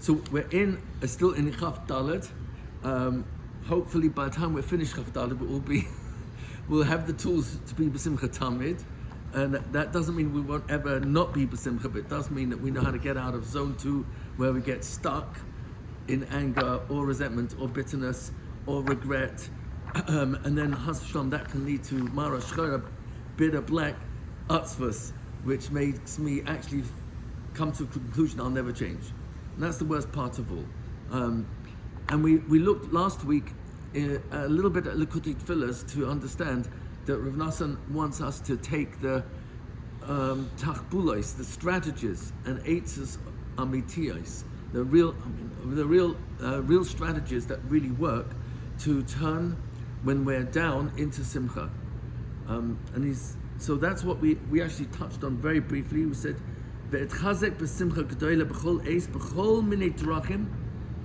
So we're still in Chaf Dalet. Hopefully by the time we're finished Chaf Dalet, we'll have the tools to be B'Simcha Tamid. And that doesn't mean we won't ever not be B'Simcha, but it does mean that we know how to get out of zone 2, where we get stuck in anger or resentment or bitterness or regret. And then Has V'Shalom, that can lead to Mara Shchora, bitter black Atzvus, which makes me actually come to a conclusion I'll never change. And that's the worst part of all. And we looked last week a little bit at Likutei Tfilas to understand that Rav Nassan wants us to take the tachbulos, the strategies, and eitzes amitiyos, the real strategies that really work to turn when we're down into simcha. So that's what we actually touched on very briefly. We said, "Ve'etchazek b'simcha gedola b'chol eis b'chol minei drachim."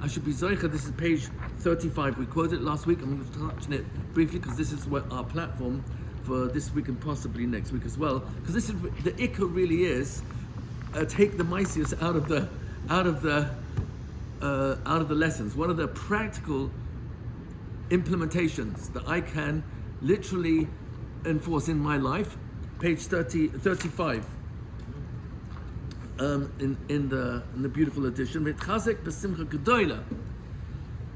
I should be zoicha. This is page 35. We quoted it last week. I'm going to touch on it briefly because this is what our platform for this week and possibly next week as well. Because this is the ikka really is take the maisius out of the lessons. What are the practical implementations that I can literally enforce in my life? Page 35. In the beautiful edition, Chazek b'simcha gedola.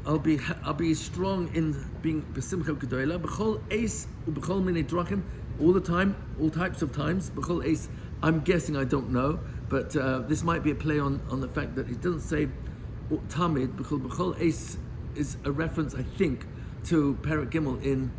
I'll be strong in being b'simcha gedola. B'chol eis u'b'chol minei drachim, all the time, all types of times. B'chol eis. I'm guessing, I don't know, but this might be a play on the fact that it doesn't say tamid. B'chol eis is a reference, I think, to Perek Gimel in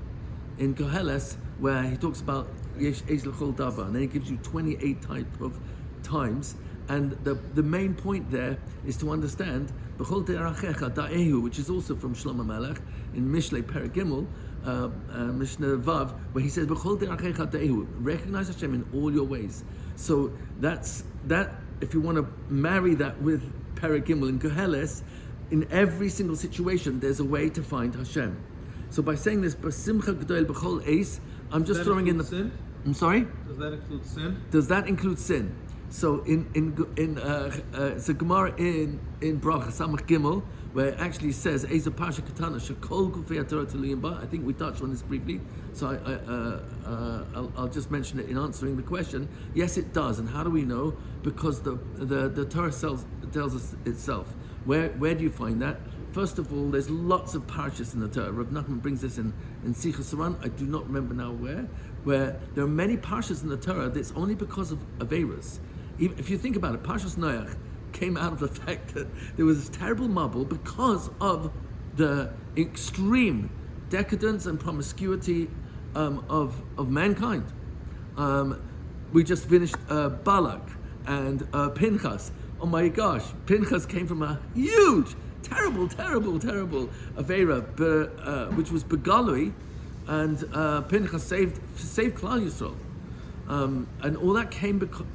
Koheles, where he talks about yesh eis l'chol davar, and then he gives you 28 type of times. And the main point there is to understand B'chol derachecha da'ehu, which is also from Shlomo Melech in Mishlei Perek Gimel, Mishnah Vav, where he says B'chol derachecha da'ehu, recognize Hashem in all your ways. So that's that. If you want to marry that with Perek Gimel in Koheles, in every single situation there's a way to find Hashem. So by saying this, B'simcha G'dol B'chol Eis, I'm just throwing in the sin. I'm sorry. Does that include sin? Does that include sin? So it's a Gemara in Bracha Samach Gimel where it actually says Eza Pasha Katana Shakol Gufei Torah Toluyim Ba. I think we touched on this briefly, so I'll just mention it in answering the question. Yes, it does. And how do we know? Because the Torah tells us itself. Where do you find that? First of all, there's lots of parashas in the Torah. Rav Nachman brings this in Sichas Saran. I do not remember now where there are many parashas in the Torah that's only because of Averas. Even if you think about it, Parshas Noach came out of the fact that there was this terrible mabul because of the extreme decadence and promiscuity of mankind. We just finished Balak and Pinchas. Oh my gosh, Pinchas came from a huge, terrible Avera, which was Begalui, and Pinchas saved Klal Yisrael. And all that came because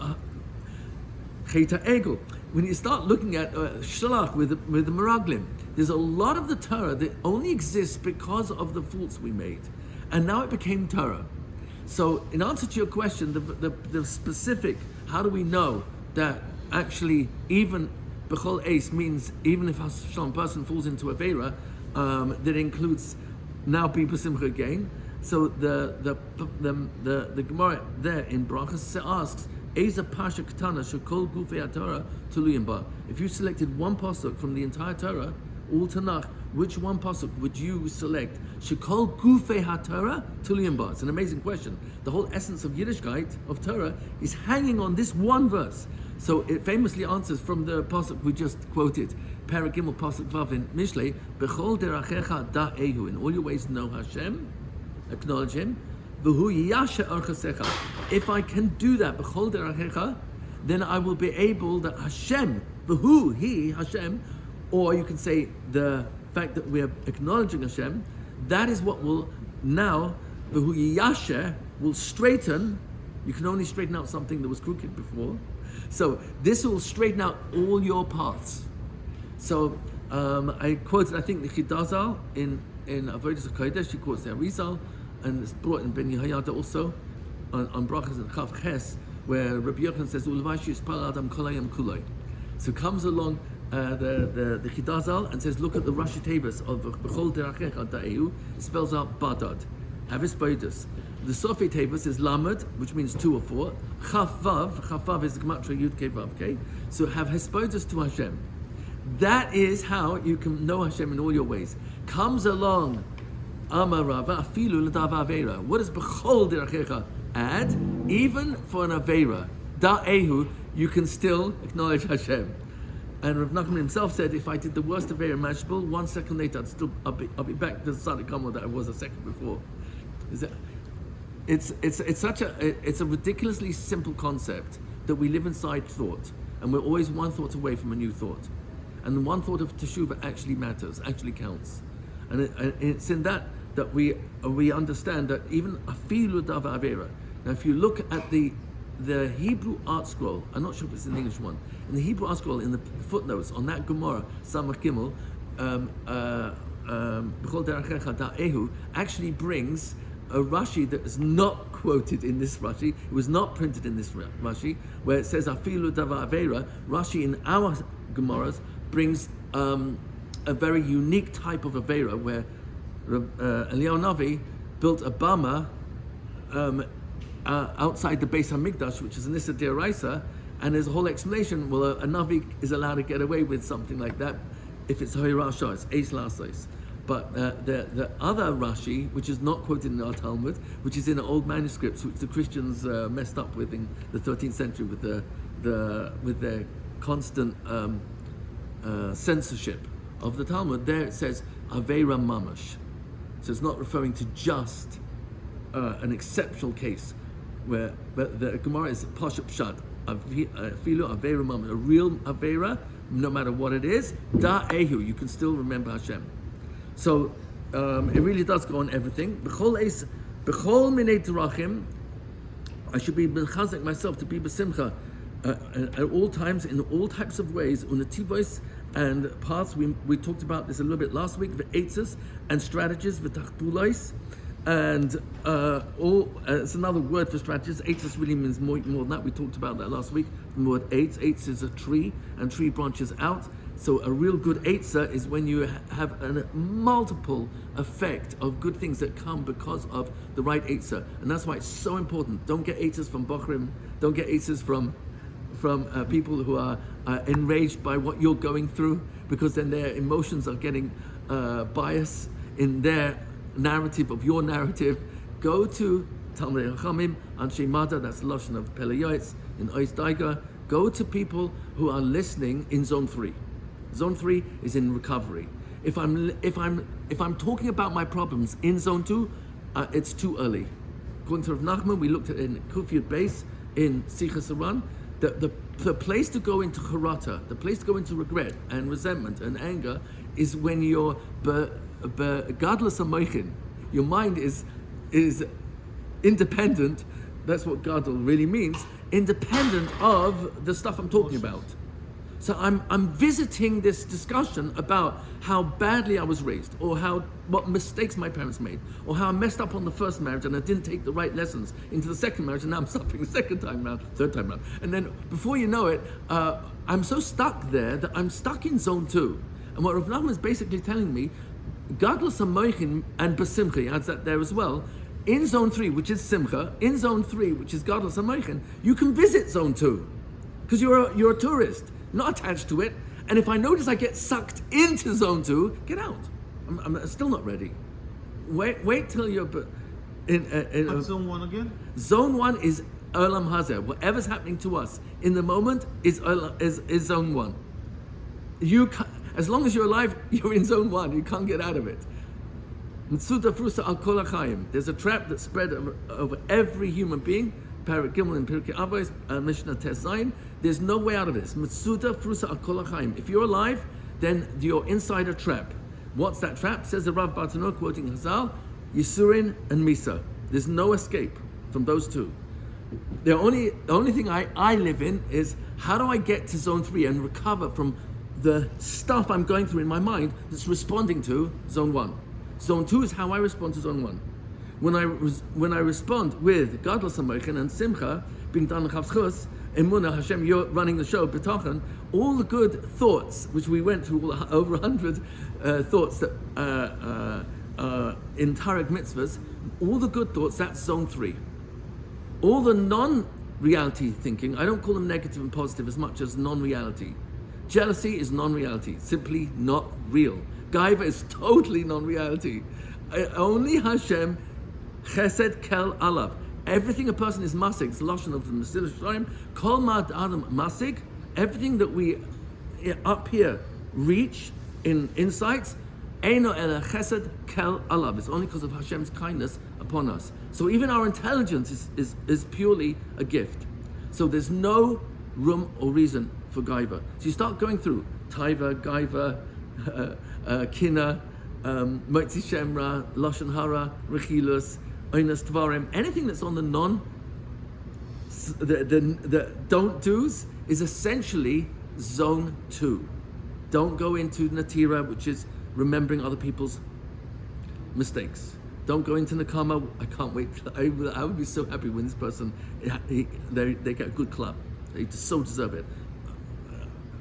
Cheta Egel. When you start looking at Shalach with the Meraglim, there's a lot of the Torah that only exists because of the faults we made, and now it became Torah. So, in answer to your question, the specific, how do we know that actually even B'chol Eis means even if a person falls into Avera, that includes now be B'simcha again. So the Gemara there in Brachas asks, Eza Pasha Ketana Shekol Gufei Torah Tuluyim Ba. If you selected one pasuk from the entire Torah, all Tanakh, which one pasuk would you select? Shekol Gufei HaTorah Tuluyim Ba. It's an amazing question. The whole essence of Yiddishkeit, of Torah, is hanging on this one verse. So it famously answers from the pasuk we just quoted, Perek Gimel pasuk Vav in Mishlei, Bechol derachecha da'ehu. In all your ways know Hashem, acknowledge Him. V'hu yasha archasecha. If I can do that, Bechol derachecha, then I will be able that Hashem, V'hu, He, Hashem, or you can say the fact that we are acknowledging Hashem, that is what will now, V'hu yasha, will straighten. You can only straighten out something that was crooked before. So this will straighten out all your paths. So I quoted, I think, the Chidazal in Avodas HaKodesh. She quotes the Arizal, and it's brought in Ben Yehoyada also on Brachas and Chav Ches, where Rabbi Yochanan says, "Ulvash yispal adam kolayim kulay." So comes along the Chidazal, and says, look at the Rashi Tevis of B'chol Derachecha Da'ehu. It spells out Badad. Have Hespoidus. The Sofi Tevis is Lamed, which means 2 or 4. Chaf-Vav is the Gematria Yud Kei Vav Kei. So have Hespoidus to Hashem. That is how you can know Hashem in all your ways. Comes along Amarava Afilu L'Dava Aveira. What does B'chol Derachecha add? Even for an Aveira, Da'ehu, you can still acknowledge Hashem. And Rav Nachman himself said, if I did the worst Aveira imaginable, 1 second later I'll be back to the Sadiq Kamal that I was a second before. It's a ridiculously simple concept that we live inside thought, and we're always one thought away from a new thought. And the one thought of teshuvah actually matters, actually counts. And it's in that we understand that even afilu dava avera. Now, if you look at the Hebrew art scroll, I'm not sure if it's in the English one. In the Hebrew art scroll, in the footnotes on that Gemara, Samach Gimel, B'chol Derachecha Da'ehu actually brings a Rashi that is not quoted in this Rashi. It was not printed in this Rashi, where it says afilu dava avera. Rashi in our Gemaras brings a very unique type of avera, where Eliyahu Navi built a bama outside the Beis Hamikdash, which is an Issa D'Oraisa, and there's a whole explanation. Well, a Navi is allowed to get away with something like that if it's Hoirasha, it's Eis Lasais. But the other Rashi, which is not quoted in our Talmud, which is in old manuscripts, which the Christians messed up with in the 13th century with their constant censorship of the Talmud, there it says Aveira Mamash. So it's not referring to just an exceptional case, where the Gemara is Pashup Pshat, Afilu Aveira Mamash, a real Aveira, no matter what it is, Da'ehu, you can still remember Hashem. So it really does go on everything. B'chol minei terachim, I should be b'chazek myself to be b'simcha at all times, in all types of ways, unativos and paths. We talked about this a little bit last week, the eitzes and strategies, the tachbulois, and it's another word for strategies. Eitzes really means more than that. We talked about that last week. The word eitz. Eitz is a tree, and tree branches out. So a real good eitzah is when you have a multiple effect of good things that come because of the right eitzah. And that's why it's so important. Don't get eitzahs from bochrim. Don't get eitzahs from people who are enraged by what you're going through, because then their emotions are getting biased in their narrative of your narrative. Go to Talmidei Chachamim, Anshe Mada, that's Lashon of Peleyoitz in Ois Daiga. Go to people who are listening in Zone 3. Zone 3 is in recovery. If I'm talking about my problems in Zone 2, it's too early. According to Rav Nachman, we looked at it in Kufiyat Base in Sichas Aran. The place to go into charata, the place to go into regret and resentment and anger, is when you're Gedla Samoichin. Your mind is independent. That's what Gedla really means. Independent of the stuff I'm talking about. So I'm visiting this discussion about how badly I was raised, or what mistakes my parents made, or how I messed up on the first marriage and I didn't take the right lessons into the second marriage, and now I'm suffering the second time round, third time round. And then before you know it, I'm so stuck there that I'm stuck in Zone 2. And what Rav Nachman is basically telling me, Gadlus HaMoichin and Basimcha, he adds that there as well, in Zone 3, which is Simcha, in Zone 3, which is Gadlus HaMoichin, you can visit Zone 2, because you're a tourist, not attached to it. And if I notice I get sucked into Zone 2, get out. I'm still not ready. Wait till you're in Zone 1 again? Zone 1 is Olam Hazeh. Whatever's happening to us in the moment is Zone 1. As long as you're alive, you're in Zone 1. You can't get out of it. Mitzuta Frusa al Kol HaChaim. There's a trap that's spread over every human being. Parak Gimel and Pirkei Avos, Mishnah Tes Zayin. There's no way out of this. Mitzuta Frusa al Kol HaChaim. If you're alive, then you're inside a trap. What's that trap? Says the Rav Bartanot, quoting Hazal, Yisurin and Misa. There's no escape from those two. The only thing I live in is, how do I get to Zone 3 and recover from the stuff I'm going through in my mind that's responding to Zone 1. Zone 2 is how I respond to Zone 1. When I respond with Gadlus HaMoichin and Simcha, being done Chavschus, Emunah, Hashem, you're running the show, B'tachan, all the good thoughts, which we went through over 100 thoughts that in Tarek mitzvahs, all the good thoughts, that's zone 3. All the non-reality thinking, I don't call them negative and positive as much as non-reality. Jealousy is non-reality, simply not real. Gaiva is totally non-reality. Only Hashem, Chesed Kel Alav. Everything a person is masig, it's the lashon of the Mesilas Yesharim, Kol Mad Adam masig, everything that we up here reach in insights, Eino Ela Chesed Kel Alav. It's only because of Hashem's kindness upon us. So even our intelligence is purely a gift. So there's no room or reason for Gaiva. So you start going through Taiva, Gaiva, Kina, Motzi Shemra, Lashon Hara, Rechilus, Oinas Tvarim, anything that's on the the don't do's is essentially zone 2. Don't go into Natira, which is remembering other people's mistakes. Don't go into Nakama. I can't wait. I would be so happy when this person, they get a good club. They just so deserve it.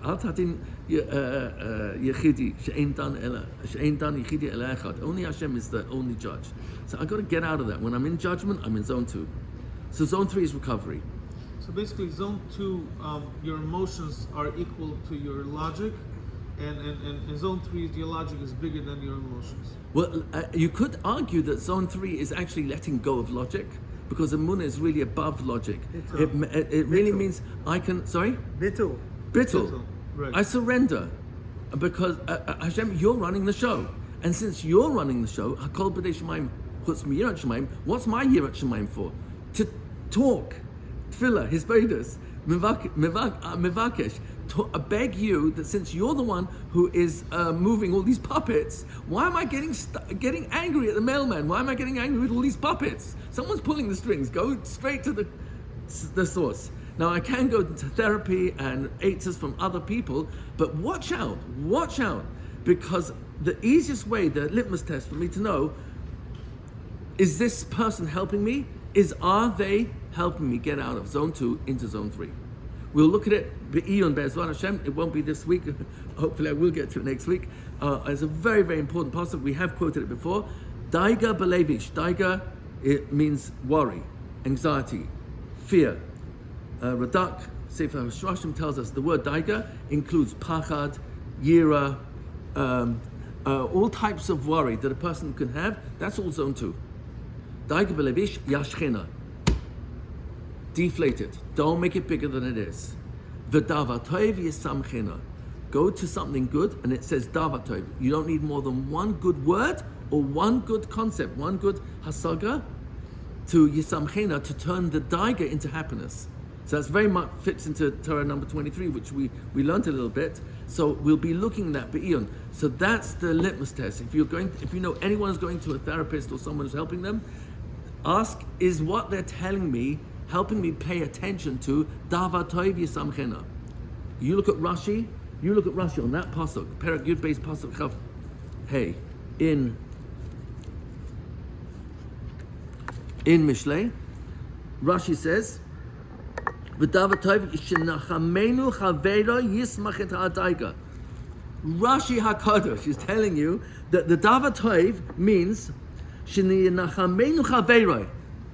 Al tatin yechidi she'ein dan yechidi ela echad. Only Hashem is the only judge. So I got to get out of that. When I'm in judgment, I'm in zone 2. So zone 3 is recovery. So basically, zone 2, your emotions are equal to your logic, and in zone 3, your logic is bigger than your emotions. Well, you could argue that zone 3 is actually letting go of logic, because Emunah is really above logic. It really means I can. Sorry. Bittul. Right. I surrender, because Hashem, you're running the show, and since you're running the show, Hakol B'dei Shemaim Chutz Miyirat Shemaim. What's my Yirat Shemaim for? To talk, Tefillah, Hisbeidas, Mevakesh. I beg you that since you're the one who is moving all these puppets, why am I getting angry at the mailman? Why am I getting angry with all these puppets? Someone's pulling the strings. Go straight to the source. Now I can go to therapy and answers from other people, but watch out, because the easiest way, the litmus test for me to know, is this person helping me? Are they helping me get out of zone 2 into zone 3? We'll look at it, Be'iyun Be'ezvan Hashem. It won't be this week. Hopefully I will get to it next week. It's a very, very important passage. We have quoted it before. Daiga Belevish. Daiga, it means worry, anxiety, fear. Radak, Sefer HaShrashim tells us the word Daiga includes pachad, yira, all types of worry that a person can have. That's all zone 2. Daiga Belevish, Yashchena. Deflate it. Don't make it bigger than it is. V'davatov yisamchena. Go to something good, and it says davatov. You don't need more than one good word or one good concept, one good hasaga to yisamchena, to turn the daiga into happiness. So that's very much fits into Torah number 23, which we learned a little bit. So we'll be looking at that be'iyun. So that's the litmus test. If you know anyone is going to a therapist or someone who's helping them, ask, is what they're telling me helping me pay attention to Dava Toiv Yisamchena. You look at Rashi on that pasuk, Perak Yud Beis pasuk Chav Hey, in Mishlei, Rashi says, V'Dava Toiv Yishenachamenu Chaveiro Yismach et Ha'adaiga. Rashi HaKadosh is telling you that the Dava Toiv means Shenachamenu Chaveiro.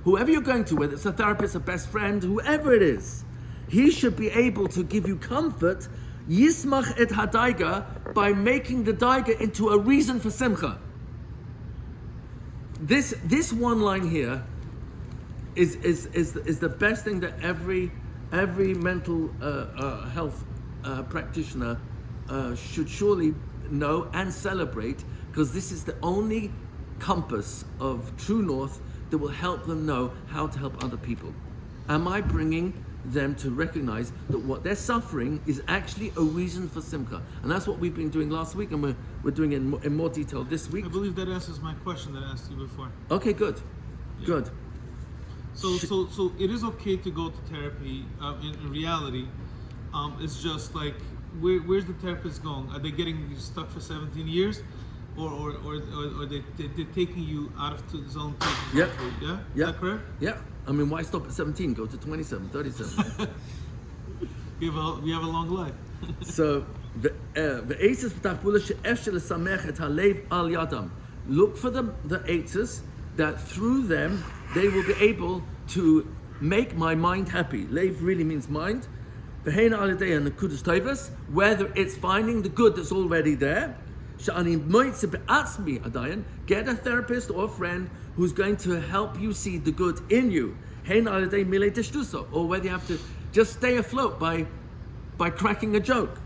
Whoever you're going to, whether it's a therapist, a best friend, whoever it is, he should be able to give you comfort, yismach et hadaiga, by making the daiga into a reason for simcha. This one line here is the best thing that every mental health practitioner should surely know and celebrate, because this is the only compass of true north that will help them know how to help other people. Am I bringing them to recognize that what they're suffering is actually a reason for simcha? And that's what we've been doing last week, and we're doing it in more detail this week. I believe that answers my question that I asked you before. Okay, good. Yeah. Good. So it is okay to go to therapy. In reality, it's just like, where's the therapist going? Are they getting you stuck for 17 years? Or they're taking you out of zone 2 to zone 3, yeah? Is that correct? Yeah. I mean, why stop at 17? Go to 27, 37. we have a long life. So, ve'etzes v'tachbula she'efshel lesamech et halev al yadam. Look for the eitzes that through them they will be able to make my mind happy. Lev really means mind. V'hein al yadei and the kudos tovas, whether it's finding the good that's already there. Sha'ani moitze be'atzmi adayan. Get a therapist or a friend who's going to help you see the good in you. Hein al yadei milei teshtuso, or whether you have to just stay afloat by cracking a joke.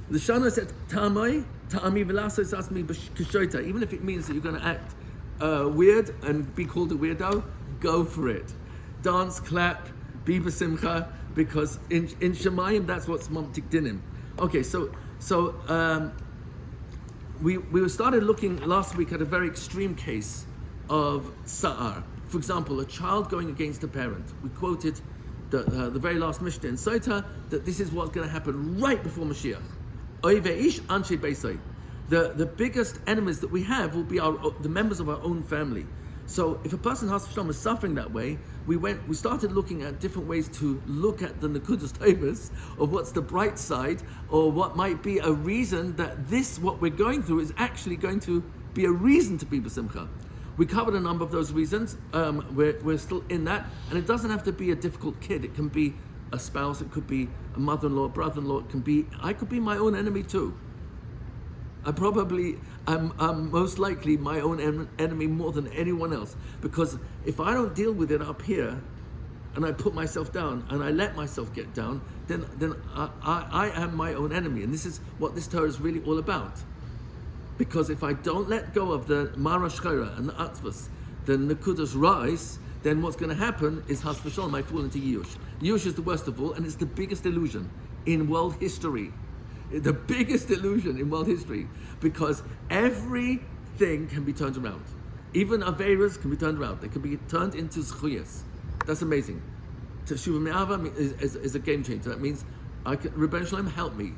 The Shana said, Ta'ami v'lasos asmi b'kishoita. Even if it means that you're going to act weird and be called a weirdo, go for it. Dance, clap, be b'simcha, because in Shemayim, that's what's mamtik dinim. Okay, so we started looking last week at a very extreme case of sa'ar. For example, a child going against a parent. We quoted the very last Mishnah in Sota that this is what's going to happen right before Mashiach. Oiveish anshe beisai. The biggest enemies that we have will be the members of our own family. So if a person has Shalom is suffering that way, we started looking at different ways to look at the Nekudas Tovas, or what's the bright side, or what might be a reason that what we're going through is actually going to be a reason to be b'simcha. We covered a number of those reasons. We're still in that, and it doesn't have to be a difficult kid. It can be a spouse, it could be a mother-in-law, brother-in-law. I could be my own enemy too. I'm most likely my own enemy more than anyone else, because if I don't deal with it up here, and I put myself down and I let myself get down, then I am my own enemy, and this is what this Torah is really all about. Because if I don't let go of the Mara Shchera and the Atzvas, the Nekudas rise, then what's going to happen is Has v'Shalom, I fall into Yush. Yush is the worst of all, and it's the biggest illusion in world history. The biggest illusion in world history, because everything can be turned around. Even Averas can be turned around. They can be turned into Zchuyas. That's amazing. Teshuvah Me'ava is a game changer. That means, Rebbeinu Shalom, help me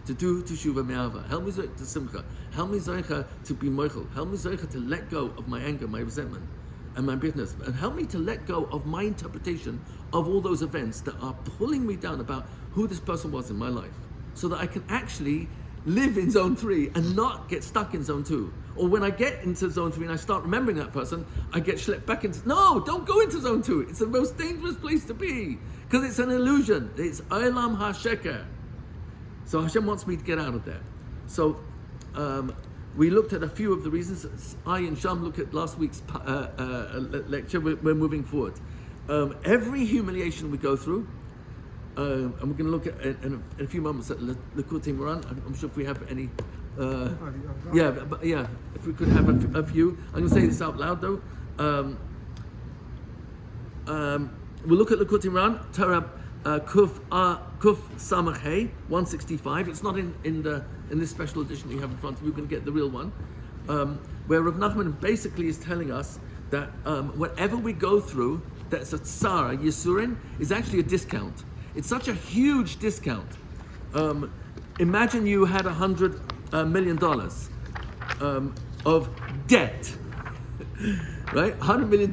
to do Teshuvah Me'ava. Help me to Simcha. Help me Zoicha to be Moichel. Help me Zoicha to let go of my anger, my resentment, and my bitterness. And help me to let go of my interpretation of all those events that are pulling me down about who this person was in my life, so that I can actually live in zone 3 and not get stuck in zone 2. Or when I get into zone 3 and I start remembering that person, I get schlepped back into, no, don't go into zone 2. It's the most dangerous place to be, because it's an illusion. It's Olam HaSheker. So Hashem wants me to get out of there. So we looked at a few of the reasons. I and Sham looked at last week's lecture. We're moving forward. Every humiliation we go through, and we're going to look at in a few moments at Likutei Moran. I'm sure if we have any, if we could have a few. I'm going to say this out loud though. We'll look at Likutei Moran, Torah Kuf Samach Hey 165. It's not in this special edition that you have in front of you. We're going to get the real one, where Rav Nachman basically is telling us that whatever we go through, that's a tsar, a yisurin, is actually a discount. It's such a huge discount. Imagine you had $100 million of debt, right? $100 million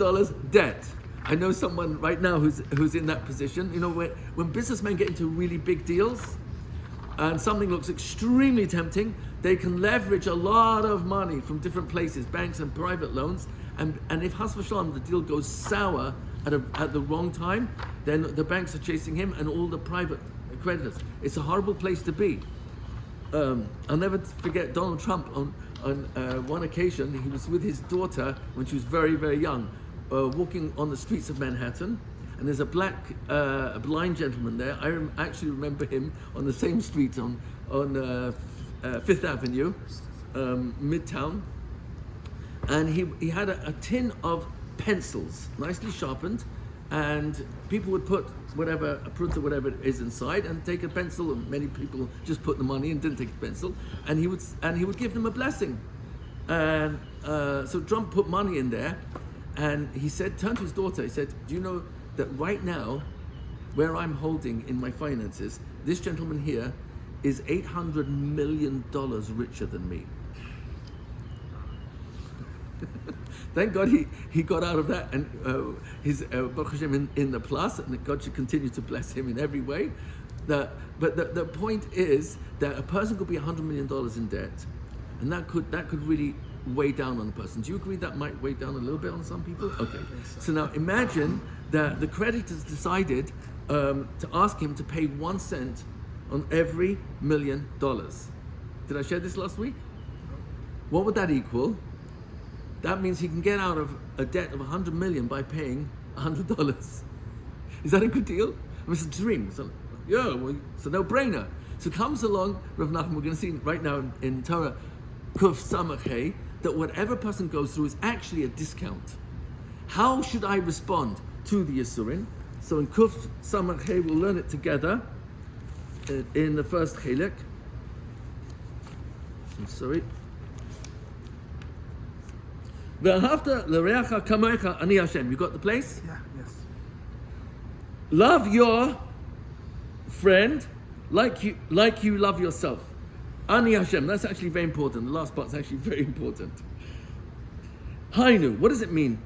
debt. I know someone right now who's in that position. You know, when businessmen get into really big deals and something looks extremely tempting, they can leverage a lot of money from different places, banks and private loans. And if Has v'Shalom, the deal goes sour at the wrong time, then the banks are chasing him and all the private creditors. It's a horrible place to be. I'll never forget Donald Trump on one occasion. He was with his daughter when she was very, very young, walking on the streets of Manhattan, and there's a blind gentleman there. I actually remember him on the same street on Fifth Avenue, Midtown, and he had a tin of pencils, nicely sharpened, and people would put whatever, a prut or whatever it is inside, and take a pencil, and many people just put the money and didn't take the pencil, and he would give them a blessing. And so Trump put money in there, and he said, turned to his daughter, he said, do you know that right now, where I'm holding in my finances, this gentleman here is $800 million richer than me. Thank God he got out of that, and he's Baruch Hashem in the plus, and God should continue to bless him in every way. But the point is that a person could be $100 million in debt, and that could really weigh down on a person. Do you agree that might weigh down a little bit on some people? Okay. So now imagine that the creditors decided to ask him to pay 1 cent on every $1 million. Did I share this last week? What would that equal? That means he can get out of a debt of 100 million by paying $100. Is that a good deal? It's a dream. So, yeah, well, it's a no-brainer. So comes along Rav Nachman. We're going to see right now in Torah Kuf Samach Hey that whatever a person goes through is actually a discount. How should I respond to the Yisurin? So in Kuf Samach Hey, we'll learn it together in the first Chilek. I'm sorry. V'ahavta l'reacha kamoecha ani Hashem. You got the place? Yeah, yes. Love your friend like you love yourself. Ani Hashem. That's actually very important. The last part's actually very important. Hainu. What does it mean?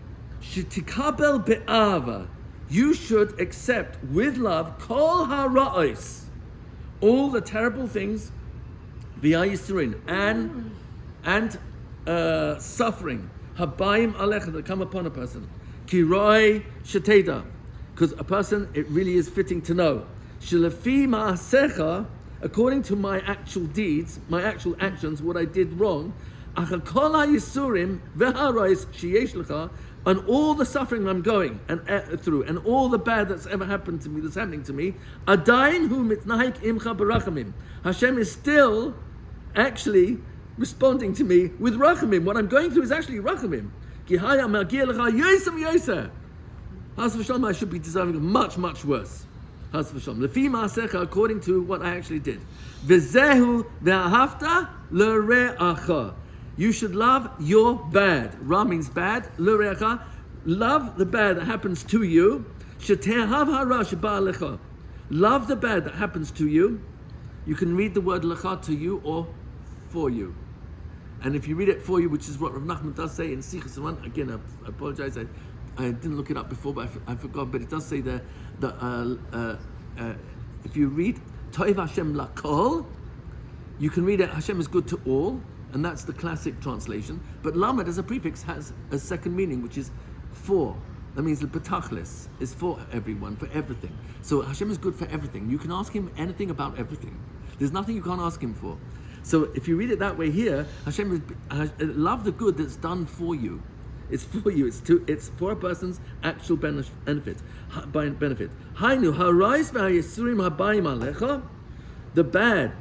Shetikabel be'ava. You should accept with love kol hara'os, all the terrible things, v'ayisurin, and suffering, habayim alecha, that come upon a person. Kiroi sheteda, because a person, it really is fitting to know. Shelefi ma'asecha, according to my actual deeds, my actual actions, what I did wrong, achakol ha'yisurim v'hara'os sheyesh lecha, and all the suffering I'm going through, and all the bad that's ever happened to me, that's happening to me, adayin hu mitnahik imcha barachamim. Hashem is still actually responding to me with rachamim. What I'm going through is actually rachamim. Ki haya magir lecha yosem yoseh. Has v'shalom, I should be deserving of much, much worse. Has v'shalom. Lefi ma'asecha, according to what I actually did. V'zehu ve'ahavta l're'acha. You should love your bad. Ra means bad. L're'acha. Love the bad that happens to you. Shetehav hara sheba lecha. Love the bad that happens to you. You can read the word lecha, to you or for you. And if you read it for you, which is what Rav Nachman does say in Sichas One, again, I apologize, I didn't look it up before, but I forgot, but it does say there that if you read Toiv Hashem lakol, you can read it, Hashem is good to all, and that's the classic translation. But lamed as a prefix has a second meaning, which is for. That means the betachlis is for everyone, for everything. So Hashem is good for everything. You can ask him anything about everything. There's nothing you can't ask him for. So if you read it that way here, Hashem is love the good that's done for you. It's for you. It's for a person's actual benefit. Hainu harais v'hayisurim habayim alecha. The bad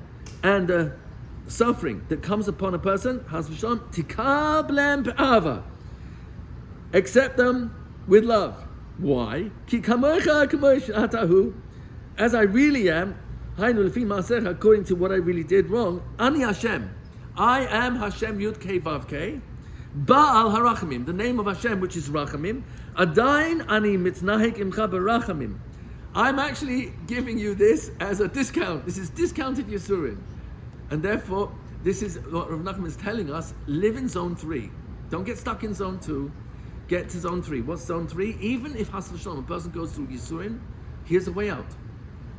and the suffering that comes upon a person, has v'shalom tikablem be'ava. Accept them with love. Why? Ki kamocha kamosh atahu. As I really am, hainu lefi ma'asecha, according to what I really did wrong. Ani Hashem. I am Hashem Yud Kei Vav Kei. Ba'al harachamim. The name of Hashem, which is Rachamim. Adain ani mitnahik imcha berachamim. I'm actually giving you this as a discount. This is discounted Yisurin. And therefore, this is what Rav Nachman is telling us, live in zone 3. Don't get stuck in zone 2. Get to zone 3. What's zone 3? Even if Has v'shalom, a person goes through Yisurin, here's a way out.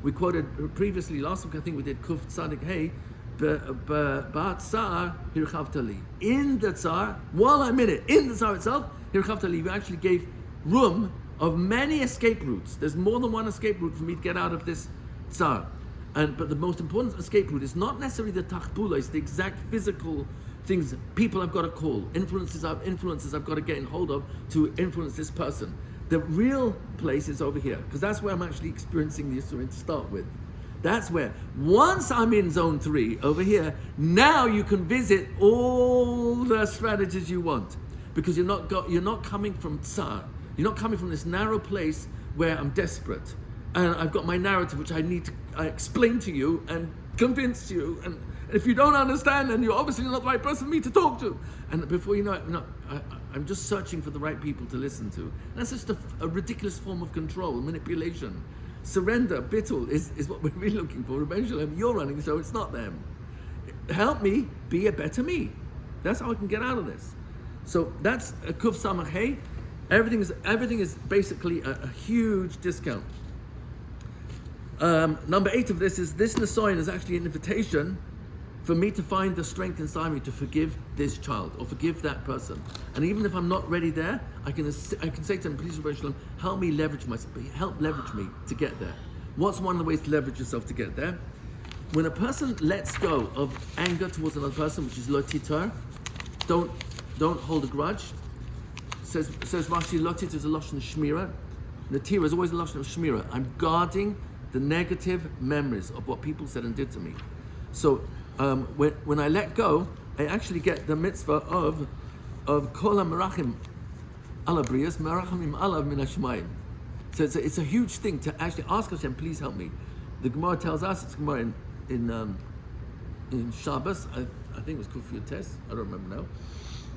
We quoted previously, last week I think we did Kuf Tzadik Hey, Ba'at Tsar Hirchavtali. In the Tsar, while I'm in it, in the Tsar itself, Hirchavtali, we actually gave room of many escape routes. There's more than one escape route for me to get out of this Tsar. But the most important escape route is not necessarily the tachbula, it's the exact physical things, people I've got to call, influences I've got to get in hold of to influence this person. The real place is over here, because that's where I'm actually experiencing the Yisurin to start with. That's where, once I'm in zone 3, over here, now you can visit all the strategies you want. Because you're not coming from tsar. You're not coming from this narrow place where I'm desperate. And I've got my narrative, which I need to explain to you and convince you. And if you don't understand, then you're obviously not the right person for me to talk to. And before you know it, I'm just searching for the right people to listen to. That's just a ridiculous form of control, manipulation. Surrender, bittul, is what we're really looking for. Eventually, you're running the show, it's not them. Help me be a better me. That's how I can get out of this. So that's a kuf samach hey. Everything is basically a huge discount. Number 8 of this Nisoyan is actually an invitation for me to find the strength inside me to forgive this child or forgive that person. And even if I'm not ready there, I can say to them, please, Rabbi Shalom, help leverage me to get there. What's one of the ways to leverage yourself to get there? When a person lets go of anger towards another person, which is lo titar, don't hold a grudge. Says Rashi, lo titar is a lashon shmira. Natira is always a lashon of shmira. I'm guarding the negative memories of what people said and did to me. So when I let go, I actually get the mitzvah of kol ha-merachim ala briyas, merachim alav min hashmayim. So it's a huge thing to actually ask Hashem, please help me. The Gemara tells us, it's Gemara in Shabbos, I think it was Kufiyot Tes, I don't remember now.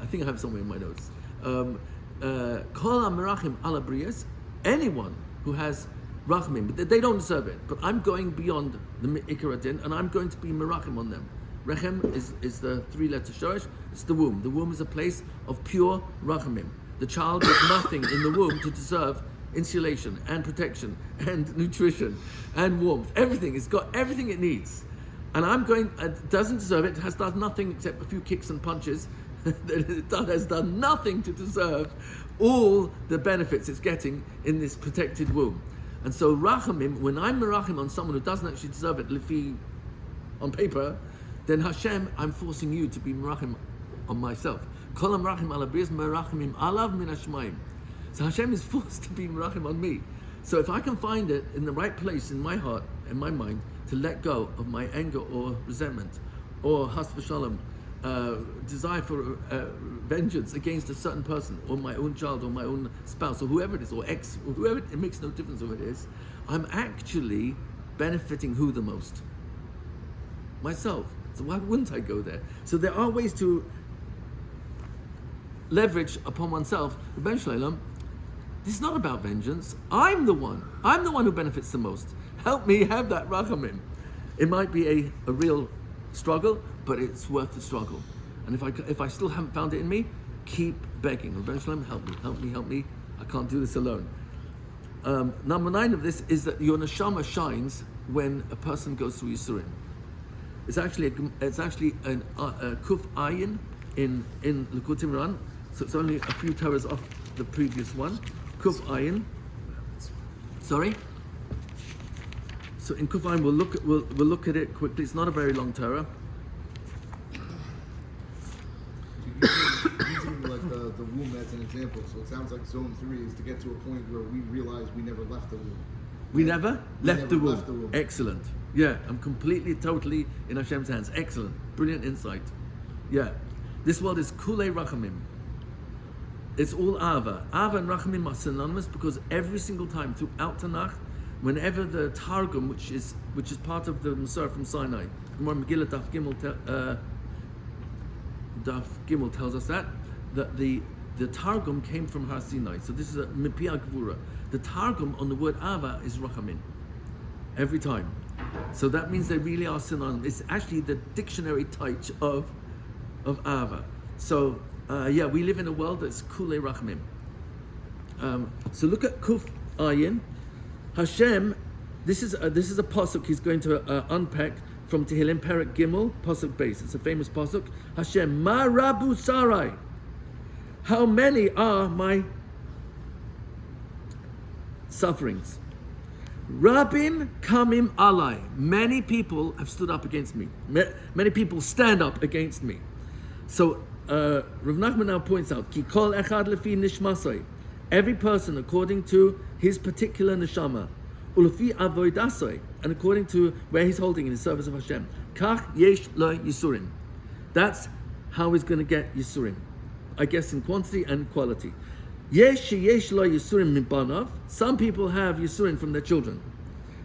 I think I have it somewhere in my notes. Kol ha-merachim ala briyas, anyone who has rachmim, but they don't deserve it. But I'm going beyond the ikar din, and I'm going to be merachim on them. Rechem is the 3-letter shorish. It's the womb. The womb is a place of pure rachamim. The child has nothing in the womb to deserve insulation and protection and nutrition and warmth. Everything. It's got everything it needs. And it doesn't deserve it. It has done nothing except a few kicks and punches. It has done nothing to deserve all the benefits it's getting in this protected womb. And so rachamim, when I'm merachim on someone who doesn't actually deserve it, lifi on paper, then Hashem, I'm forcing you to be merachim on myself. Kol merachim ala briyas merachimim alav min hashmayim. So Hashem is forced to be merachim on me. So if I can find it in the right place in my heart, in my mind, to let go of my anger or resentment, or has v'shalom, desire for vengeance against a certain person, or my own child, or my own spouse, or whoever it is, or ex, or whoever, it makes no difference who it is, I'm actually benefiting who the most? Myself. So why wouldn't I go there? So there are ways to leverage upon oneself. Rebbeinu Shalom, this is not about vengeance. I'm the one who benefits the most. Help me have that rachamim. It might be a real struggle, but it's worth the struggle. And if I still haven't found it in me, keep begging. Rebbeinu Shalom, help me. I can't do this alone. Number 9 of this is that your neshama shines when a person goes through Yisurim. It's actually a kuf ayin in Likutim Ran, so it's only a few Torahs off the previous one. Kuf ayin. Sorry. So in kuf ayin we'll look at it quickly. It's not a very long Torah. Using like the womb as an example, so it sounds like zone 3 is to get to a point where we realize we never left the womb. We never left the womb. Excellent. Yeah, I'm totally in Hashem's hands. Excellent. Brilliant insight. Yeah. This world is kulei rachamim. It's all Ava. Ava and Rachamim are synonymous because every single time throughout Tanakh, whenever the Targum, which is part of the Masei from Sinai, Gemara Megillah Daf Gimel tells us that the Targum came from Har Sinai. So this is a Mipia Gvura. The Targum on the word Ava is Rachamim. Every time. So that means they really are synonymous. It's actually the dictionary touch of Ava. So we live in a world that's Kulei Rachamim. So look at Kuf Ayin. Hashem, this is a pasuk he's going to unpack from Tehillim Perek Gimel, pasuk base. It's a famous pasuk. Hashem, Ma Rabu Sarai. How many are my sufferings? Rabim kamim alai. Many people have stood up against me. Many people stand up against me. So Rav Nachman now points out, Ki kol echad lefi nishmasai. Every person according to his particular neshama. Ulefi avoidasai. And according to where he's holding in the service of Hashem. Kach yesh lo yisurim. That's how he's going to get yisurim. I guess in quantity and quality. Yesh lo yisurim min banav. Some people have yisurim from their children.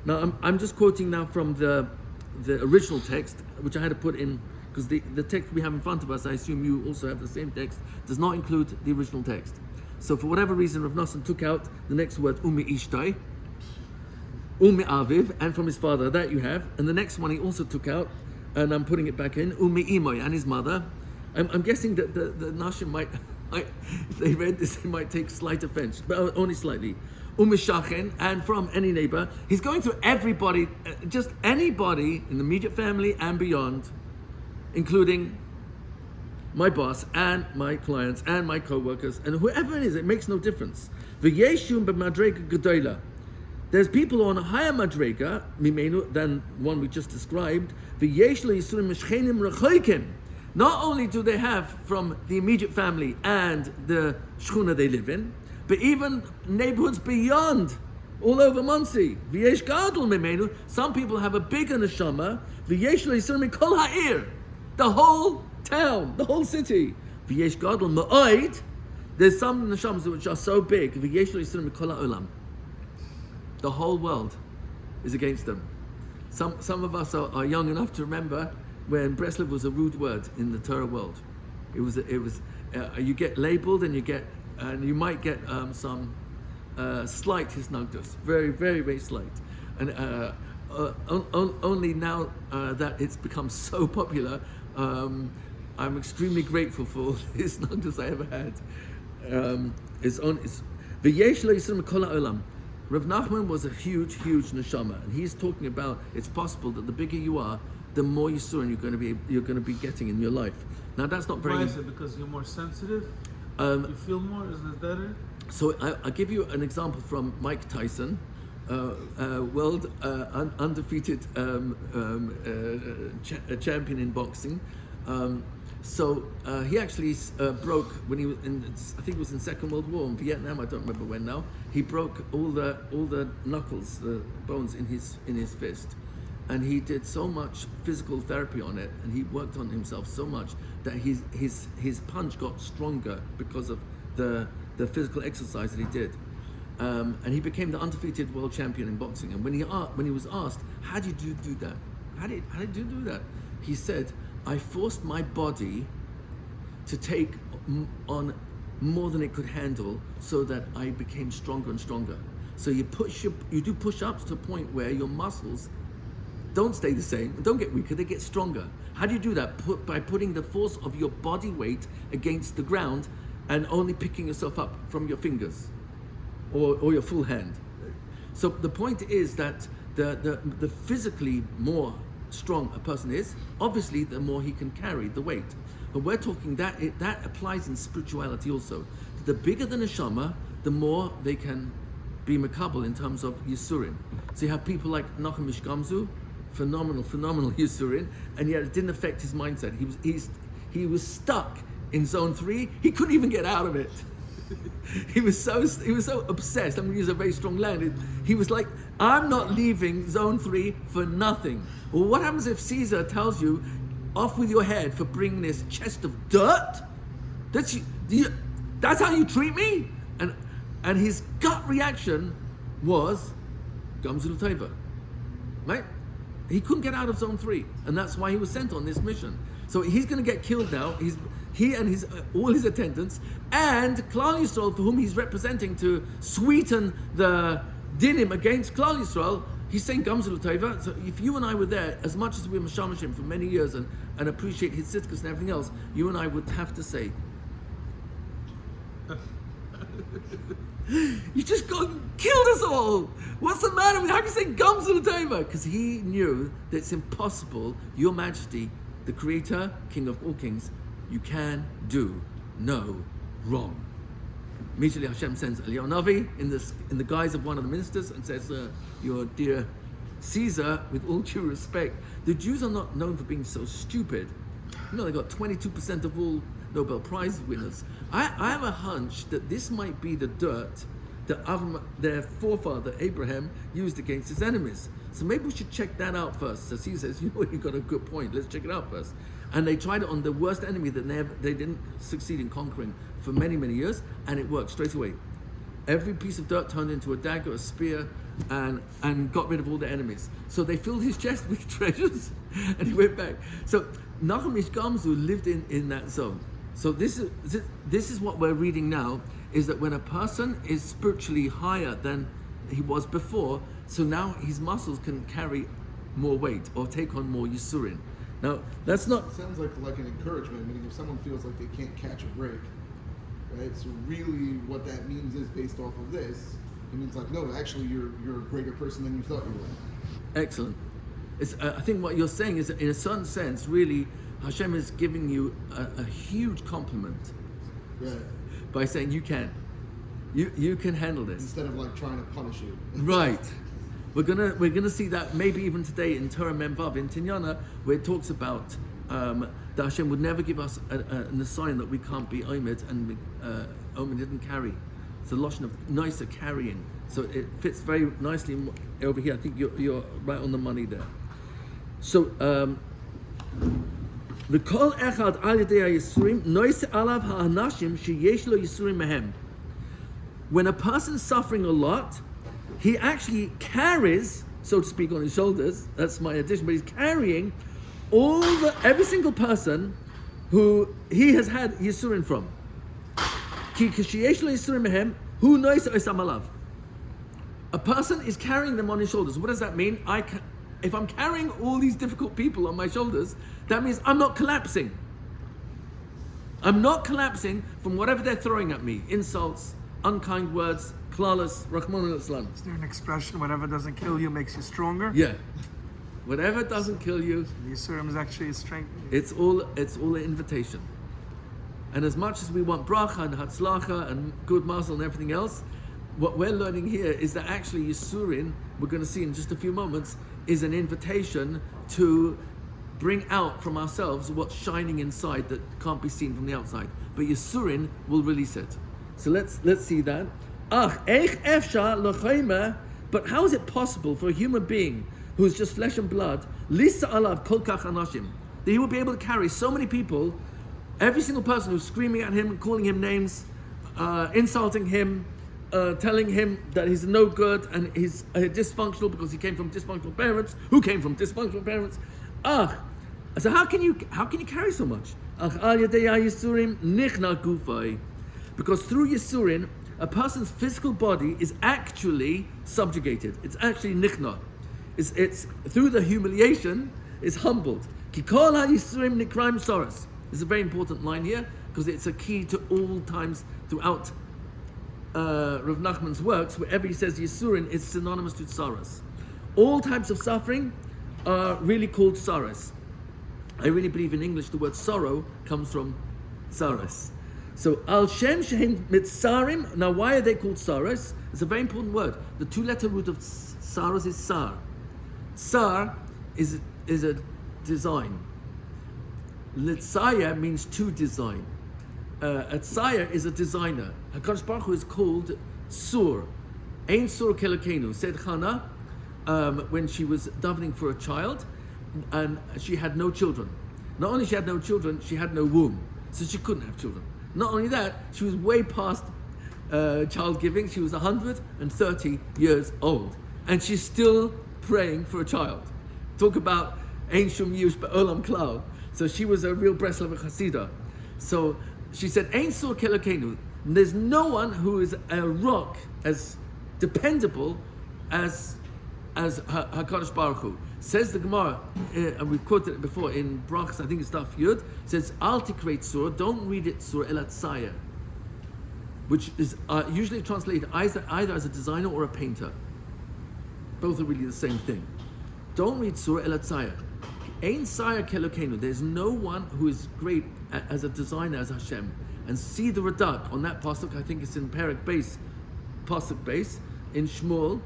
Now I'm just quoting now from the original text, which I had to put in because the text we have in front of us, I assume you also have the same text, does not include the original text. So for whatever reason, Rav Nosson took out the next word umi ishtai, umi aviv, and from his father that you have, and the next one he also took out, and I'm putting it back in umi imoy and his mother. I'm guessing that the Nashim might, if they read this, they might take slight offense, but only slightly. Umishachin, and from any neighbor. He's going through everybody, just anybody in the immediate family and beyond, including my boss and my clients and my co-workers and whoever it is. It makes no difference. V'yeshum b'madrega gedola. There's people on a higher madrega mimenu than one we just described. V'yesh lo yisurim mishchenim rechoikim. Not only do they have from the immediate family and the shchuna they live in, but even neighborhoods beyond, all over Monsey. V'yesh gadol mimenu. Some people have a bigger neshama. V'yesh lo yisurim mikol ha'ir. The whole town, the whole city. V'yesh gadol ma'oid. There's some neshamas which are so big. V'yesh lo yisurim mikol ha'olam. The whole world is against them. Some of us are young enough to remember when Breslov was a rude word in the Torah world. It was you get labeled and you might get some slight hisnagdos, very very very slight, and only now that it's become so popular, I'm extremely grateful for all the hisnagdos I ever had. It's v'yesh lo yisrael mikol ha'olam. Rav Nachman was a huge neshama, and he's talking about it's possible that the bigger you are, the more Yisurin you're going to be getting in your life. Now that's not very. Why is it? Because you're more sensitive. You feel more. Is that better? So I'll give you an example from Mike Tyson, world undefeated champion in boxing. So he actually broke when he was in, I think it was in Second World War in Vietnam. I don't remember when now. He broke all the knuckles, the bones in his fist, and he did so much physical therapy on it, and he worked on himself so much that his punch got stronger because of the physical exercise that he did, and he became the undefeated world champion in boxing. And when he was asked, how did you do that? How did you do that? He said, I forced my body to take on more than it could handle, so that I became stronger and stronger. So you do push-ups to a point where your muscles don't stay the same, don't get weaker, they get stronger. How do you do that? By putting the force of your body weight against the ground and only picking yourself up from your fingers or your full hand. So the point is that the physically more strong a person is, obviously the more he can carry the weight. But we're talking that applies in spirituality also. The bigger the neshama, the more they can be makabel in terms of Yisurin. So you have people like Nachum Ish Gamzu, phenomenal Yisurin, and yet it didn't affect his mindset. He was stuck in zone 3. He couldn't even get out of it. he was so obsessed. I'm going to use a very strong language. He was like, I'm not leaving zone 3 for nothing. Well, what happens if Caesar tells you, off with your head for bringing this chest of dirt? That's how you treat me? And his gut reaction was Gamzu L'Teva, right? He couldn't get out of zone 3, and that's why he was sent on this mission. So he's going to get killed now. He and all his attendants, and Klal Yisrael, for whom he's representing to sweeten the dinim against Klal Yisrael, he's saying Gamzu L'Teva. So if you and I were there, as much as we were Mashamashim for many years and appreciate his tzidkas and everything else, you and I would have to say, you just killed us all. What's the matter with you? How can you say Gamzu L'Teva? Because he knew that it's impossible, Your Majesty, the Creator, King of all kings, you can do no wrong. Immediately Hashem sends Eliyahu Navi in the guise of one of the ministers and says, your dear Caesar, with all due respect, the Jews are not known for being so stupid. You know, they got 22% of all Nobel Prize winners. I have a hunch that this might be the dirt that their forefather Abraham used against his enemies. So maybe we should check that out first. So Caesar says, you know what, you've got a good point, let's check it out first. And they tried it on the worst enemy that they didn't succeed in conquering for many, many years, and it worked straight away. Every piece of dirt turned into a dagger, a spear, and got rid of all the enemies. So they filled his chest with treasures, and he went back. So Nachum Ish Gamzu lived in that zone. So this is what we're reading now, is that when a person is spiritually higher than he was before, so now his muscles can carry more weight or take on more Yisurin. Now, that's not... It sounds like an encouragement, meaning if someone feels like they can't catch a break, right? So really what that means is, based off of this, It means like, no, actually, you're a greater person than you thought you were. Excellent. I think what you're saying is that in a certain sense, really, Hashem is giving you a huge compliment Yeah. by saying you can. You can handle this. Instead of like trying to punish you. Right. We're gonna see that maybe even today in Torah Mem Vav in Tinyana, where it talks about that Hashem would never give us an sign that we can't be omed, and omed didn't carry. It's a lotion of nicer carrying, so it fits very nicely over here. I think you're right on the money there. So the kol echad al yedei yisurim noise alav ha'anashim sheyesh lo yisurim mehem. When a person is suffering a lot, he actually carries, so to speak, on his shoulders. That's my addition, but he's carrying every single person who he has had yisurin from. Ki sheyesh lo yisurim mehem hu noise osam alav. A person is carrying them on his shoulders. What does that mean? If I'm carrying all these difficult people on my shoulders, that means I'm not collapsing. I'm not collapsing from whatever they're throwing at me. Insults, unkind words, klalas, Rahman al-Islam. Is there an expression, whatever doesn't kill you makes you stronger? Yeah. Whatever doesn't kill you, The Yisurim is actually a strength. it's all an invitation. And as much as we want bracha and hatzlacha and good mazel and everything else, what we're learning here is that actually Yisurin, we're going to see in just a few moments, is an invitation to bring out from ourselves what's shining inside that can't be seen from the outside. But Yisurin will release it. So let's see that. But how is it possible for a human being who is just flesh and blood, lisa alav kol kach anashim, that he will be able to carry so many people, every single person who's screaming at him, calling him names, insulting him, telling him that he's no good and he's dysfunctional because he came from dysfunctional parents who came from dysfunctional parents. So how can you carry so much? Because through Yisurin, a person's physical body is actually subjugated. It's actually nichna. It's through the humiliation is humbled. Kikol ha-Yisurim nikraim soros. It's a very important line here because it's a key to all times throughout Rav Nachman's works. Wherever he says Yisurin, it's synonymous to tsaros. All types of suffering are really called tsaros. I really believe in English the word sorrow comes from tsaros. So al shem shehem mitzarim. Now, why are they called tsaros? It's a very important word. The two-letter root of tsaros is sar. Sar is a design. Litzaya means to design. A tzaya is a designer. HaKadosh Baruch Hu is called Sur. Ein Sur Kelokenu, said Chana when she was davening for a child, and she had no children. Not only she had no children, she had no womb, so she couldn't have children. Not only that, she was way past child giving. She was 130 years old, and she's still praying for a child. Talk about Ein Shum Yush Be'olam Klal. So she was a real Breslov Chasida. So she said, Ein Sur Kelokenu. There's no one who is a rock as dependable as HaKadosh Baruch Hu. Says the Gemara, and we've quoted it before in Brachas, I think it's Daf Yud, says, Al Tikreit Surah, don't read it Surah Elat Tzaya, which is usually translated either as a designer or a painter. Both are really the same thing. Don't read Surah Elat Tzaya. Ein Tzaya Kelokenu. There's no one who is great as a designer as Hashem. And see the Radak on that pasuk, I think it's in Perek Base, pasuk base, in Shmuel.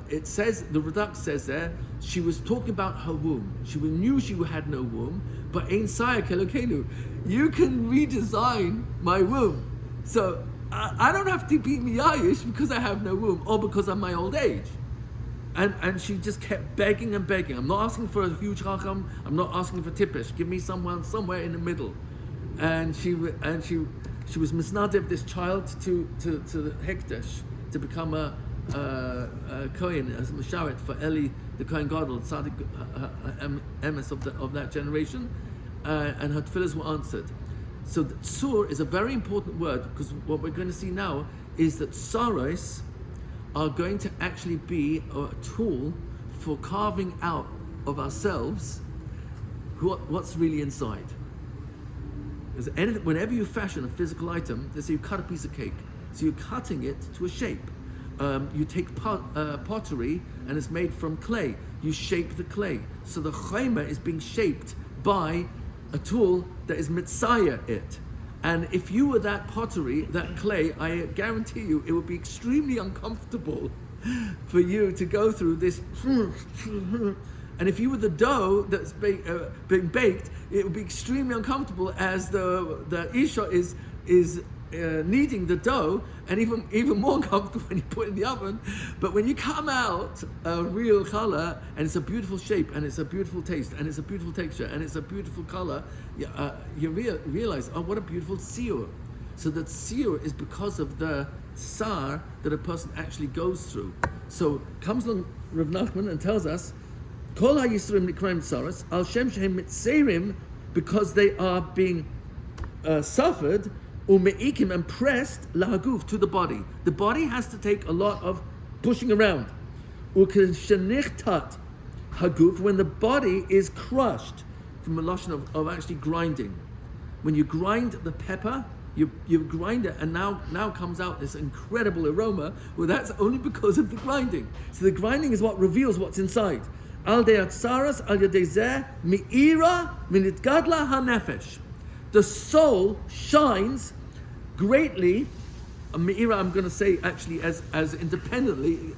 It says, the Radak says there, she was talking about her womb. She knew she had no womb, but Ein Tzaya Kelokenu, you can redesign my womb. So I don't have to be miyayish because I have no womb or because of my old age. And she just kept begging and begging. I'm not asking for a huge chacham. I'm not asking for tippish. Give me someone somewhere in the middle. And she was misnadev this child to the hekdesh to become a kohen as mashawet for Eli the kohen gadol, tzaddik emes of that generation, and her tefillahs were answered. So sur is a very important word because what we're going to see now is that saros are going to actually be a tool for carving out of ourselves what's really inside. Whenever you fashion a physical item, let's say you cut a piece of cake, so you're cutting it to a shape. you take pottery and it's made from clay. You shape the clay. So the chayma is being shaped by a tool that is mitzaya it. And if you were that pottery, that clay, I guarantee you it would be extremely uncomfortable for you to go through this. And if you were the dough that's being baked, it would be extremely uncomfortable as the isha is kneading the dough, and even more uncomfortable when you put it in the oven. But when you come out a real challah, and it's a beautiful shape, and it's a beautiful taste, and it's a beautiful texture, and it's a beautiful color, you realize, oh, what a beautiful tziyur. So that tziyur is because of the tsar that a person actually goes through. So comes along Rav Nachman and tells us, Kol ha-yisrim nikraim tsaros, al shem shehem mitzerim, because they are being suffered, u'me'ikim, and pressed lahaguf, to the body. The body has to take a lot of pushing around. U'keshenichtat haguf, when the body is crushed, from a lotion of actually grinding. When you grind the pepper, you grind it, and now comes out this incredible aroma. Well, that's only because of the grinding. So the grinding is what reveals what's inside. Al de'atzaras al yadei mi'ira minit Gedla hanefesh. The soul shines greatly. Me'ira, I'm going to say actually as independently,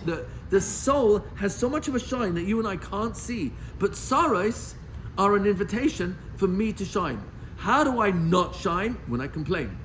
the soul has so much of a shine that you and I can't see. But saros are an invitation for me to shine. How do I not shine? When I complain,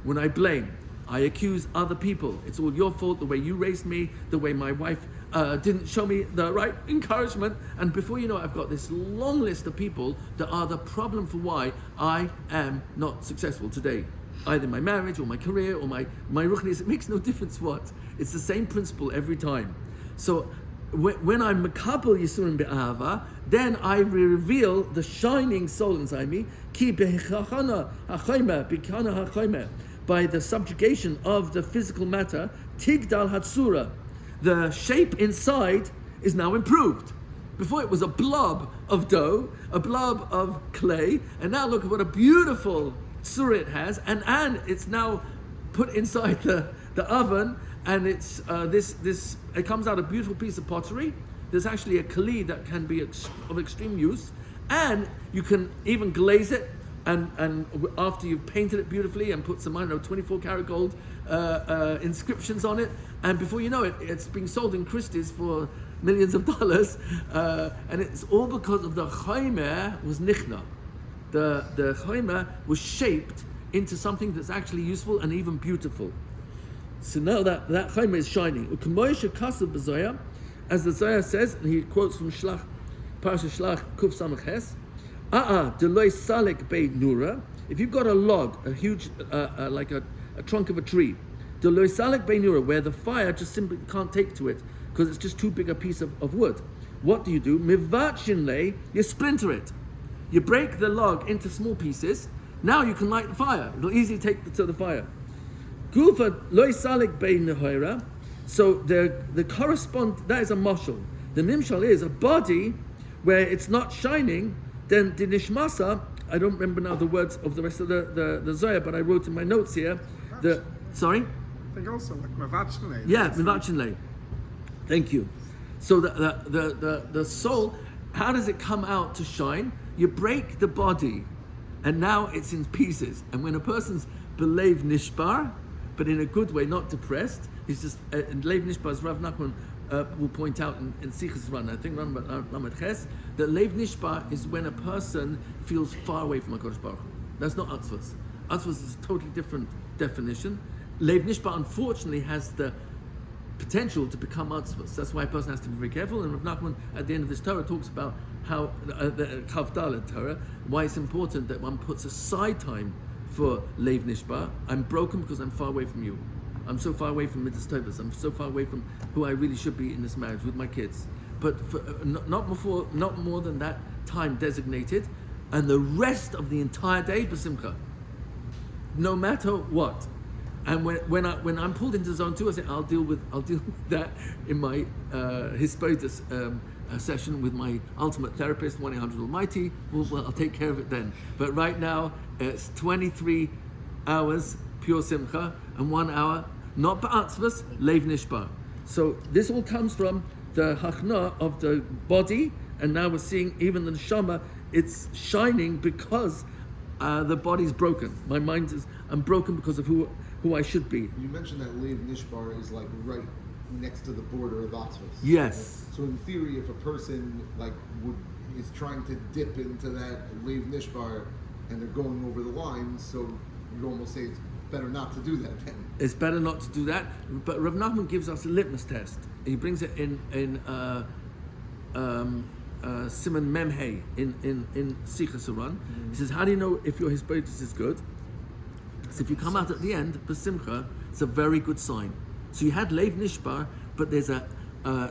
when I blame, I accuse other people. It's all your fault, the way you raised me, the way my wife didn't show me the right encouragement. And before you know it, I've got this long list of people that are the problem for why I am not successful today. Either my marriage or my career or my ruchnis. It makes no difference what. It's the same principle every time. So when I'm makabel yisurim be'ahava, then I reveal the shining soul inside me, ki be'chachana ha'chayma, b'kana ha'chayma, by the subjugation of the physical matter, tigdal hatsura. The shape inside is now improved. Before it was a blob of dough, a blob of clay, and now look at what a beautiful tsura it has, and it's now put inside the oven, and it's this it comes out a beautiful piece of pottery. There's actually a kli that can be of extreme use, and you can even glaze it, and after you've painted it beautifully and put some 24 karat gold inscriptions on it, and before you know it, it's being sold in Christie's for millions of dollars, and it's all because of the chaymer was nichna. The chaymer was shaped into something that's actually useful and even beautiful. So now that chaymer is shining. As the Zohar says, and he quotes from Shlach, Parashat Shlach, Kuf Samach Ches, Deloi Salik Bei Nura. If you've got a log, a huge, like a trunk of a tree, Deloi Salik Bei Nura, where the fire just simply can't take to it because it's just too big a piece of wood. What do? Mivachinle, you splinter it. You break the log into small pieces. Now you can light the fire. It'll easily take to the fire. Gufa Loi Salik Bei Nehoira. So the correspond, that is a mashal. The nimshal is a body where it's not shining. Then the nishmasa, I don't remember now the words of the rest of the Zohar, but I wrote in my notes here. Sorry? I think also like mavachinle. Yeah, mivachinle. Thank you. So the soul, how does it come out to shine? You break the body, and now it's in pieces. And when a person's belev nishbar, but in a good way, not depressed, he's just Leiv Nishbar, as Rav Nachman will point out in Sichas Ran, I think Lamed Ches, that Leiv Nishbar is when a person feels far away from HaKadosh Baruch Hu. That's not Atzvos. Atzvos is a totally different definition. Leiv Nishbar, unfortunately, has the potential to become Atzvos. That's why a person has to be very careful. And Rav Nachman, at the end of this Torah, talks about how the Chavdal Torah, why it's important that one puts aside time for Leiv Nishbar. I'm broken because I'm far away from you. I'm so far away from Midas Tovas. I'm so far away from who I really should be in this marriage with my kids. But not more than that time designated, and the rest of the entire day b'simcha, no matter what. And when I'm pulled into zone 2, I say I'll deal with that in my Hispoides session with my ultimate therapist, 1-800 Almighty. Well, I'll take care of it then. But right now it's 23 hours pure simcha and 1 hour not ba'atzvus, leiv nishbar. So this all comes from the hachna of the body, and now we're seeing even the neshama, it's shining because the body's broken. My mind is, I'm broken because of who I should be. You mentioned that Lev Nishbar is like right next to the border of Atzvos. Yes. Right? So in theory, if a person is trying to dip into that Lev Nishbar and they're going over the line, so you'd almost say it's better not to do that then. It's better not to do that. But Rav Nachman gives us a litmus test. He brings it in Simon Memhei in Sichas Haran. He says, how do you know if your hisbodedus is good? So if you come out at the end, b'simcha, it's a very good sign. So you had Lev Nishbar, but there's a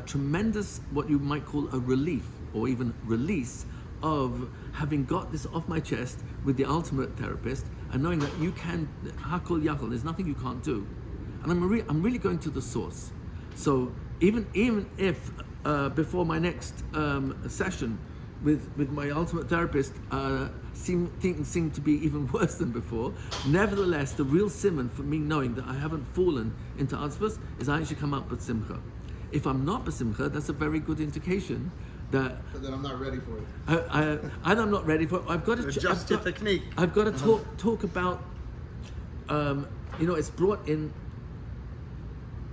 tremendous, what you might call a relief, or even release, of having got this off my chest with the ultimate therapist, and knowing that you can, hakol yakol, there's nothing you can't do. And I'm really going to the source. So even if before my next session with my ultimate therapist things seem to be even worse than before, nevertheless the real simon for me knowing that I haven't fallen into Atzvos is I actually come out b'simcha. If I'm not b'simcha, that's a very good indication that I'm not ready for it. I'm not ready for it. I've got to Adjust your technique. I've got to talk about it's brought in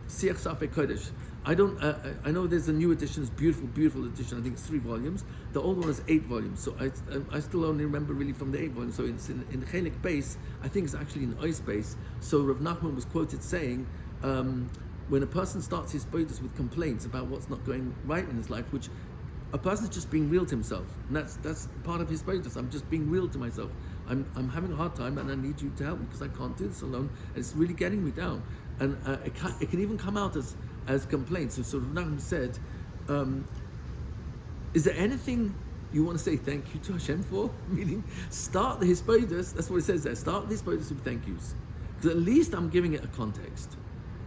Siach Safek Kodesh. I know there's a new edition, it's beautiful edition. I think it's 3 volumes. The old one is 8 volumes. So I still only remember really from the 8 volumes. So it's in Chelik base. I think it's actually in Ois base. So Rav Nachman was quoted saying, when a person starts his bodhis with complaints about what's not going right in his life, which a person's just being real to himself, and that's part of his bodhis. I'm just being real to myself. I'm having a hard time, and I need you to help me because I can't do this alone. And it's really getting me down. And it can even come out as complaints. So Rav Nachman said, is there anything you want to say thank you to Hashem for? Meaning, start the hisbodedus. That's what it says there. Start the hisbodedus with thank yous, because at least I'm giving it a context.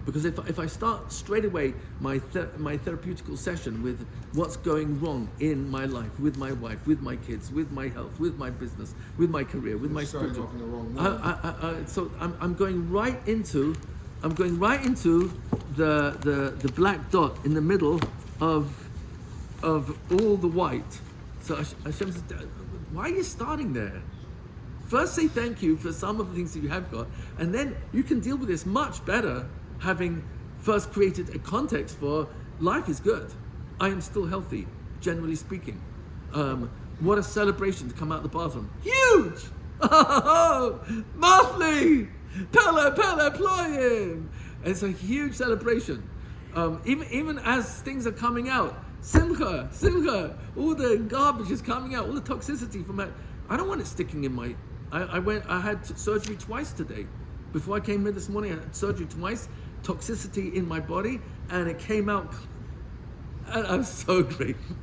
Because if I start straight away my therapeutical session with what's going wrong in my life, with my wife, with my kids, with my health, with my business, with my career, with my spiritual, off in the wrong way. so I'm going right into the black dot in the middle of all the white. So Hashem says, why are you starting there? First say thank you for some of the things that you have got, and then you can deal with this much better, having first created a context for life is good. I am still healthy, generally speaking. What a celebration to come out of the bathroom. Huge! Monthly! Pele, ployim! It's a huge celebration. Even as things are coming out, simcha, all the garbage is coming out, all the toxicity from it. I don't want it sticking in my... I had surgery twice today. Before I came in this morning, I had surgery twice, toxicity in my body, and it came out. And I'm so grateful.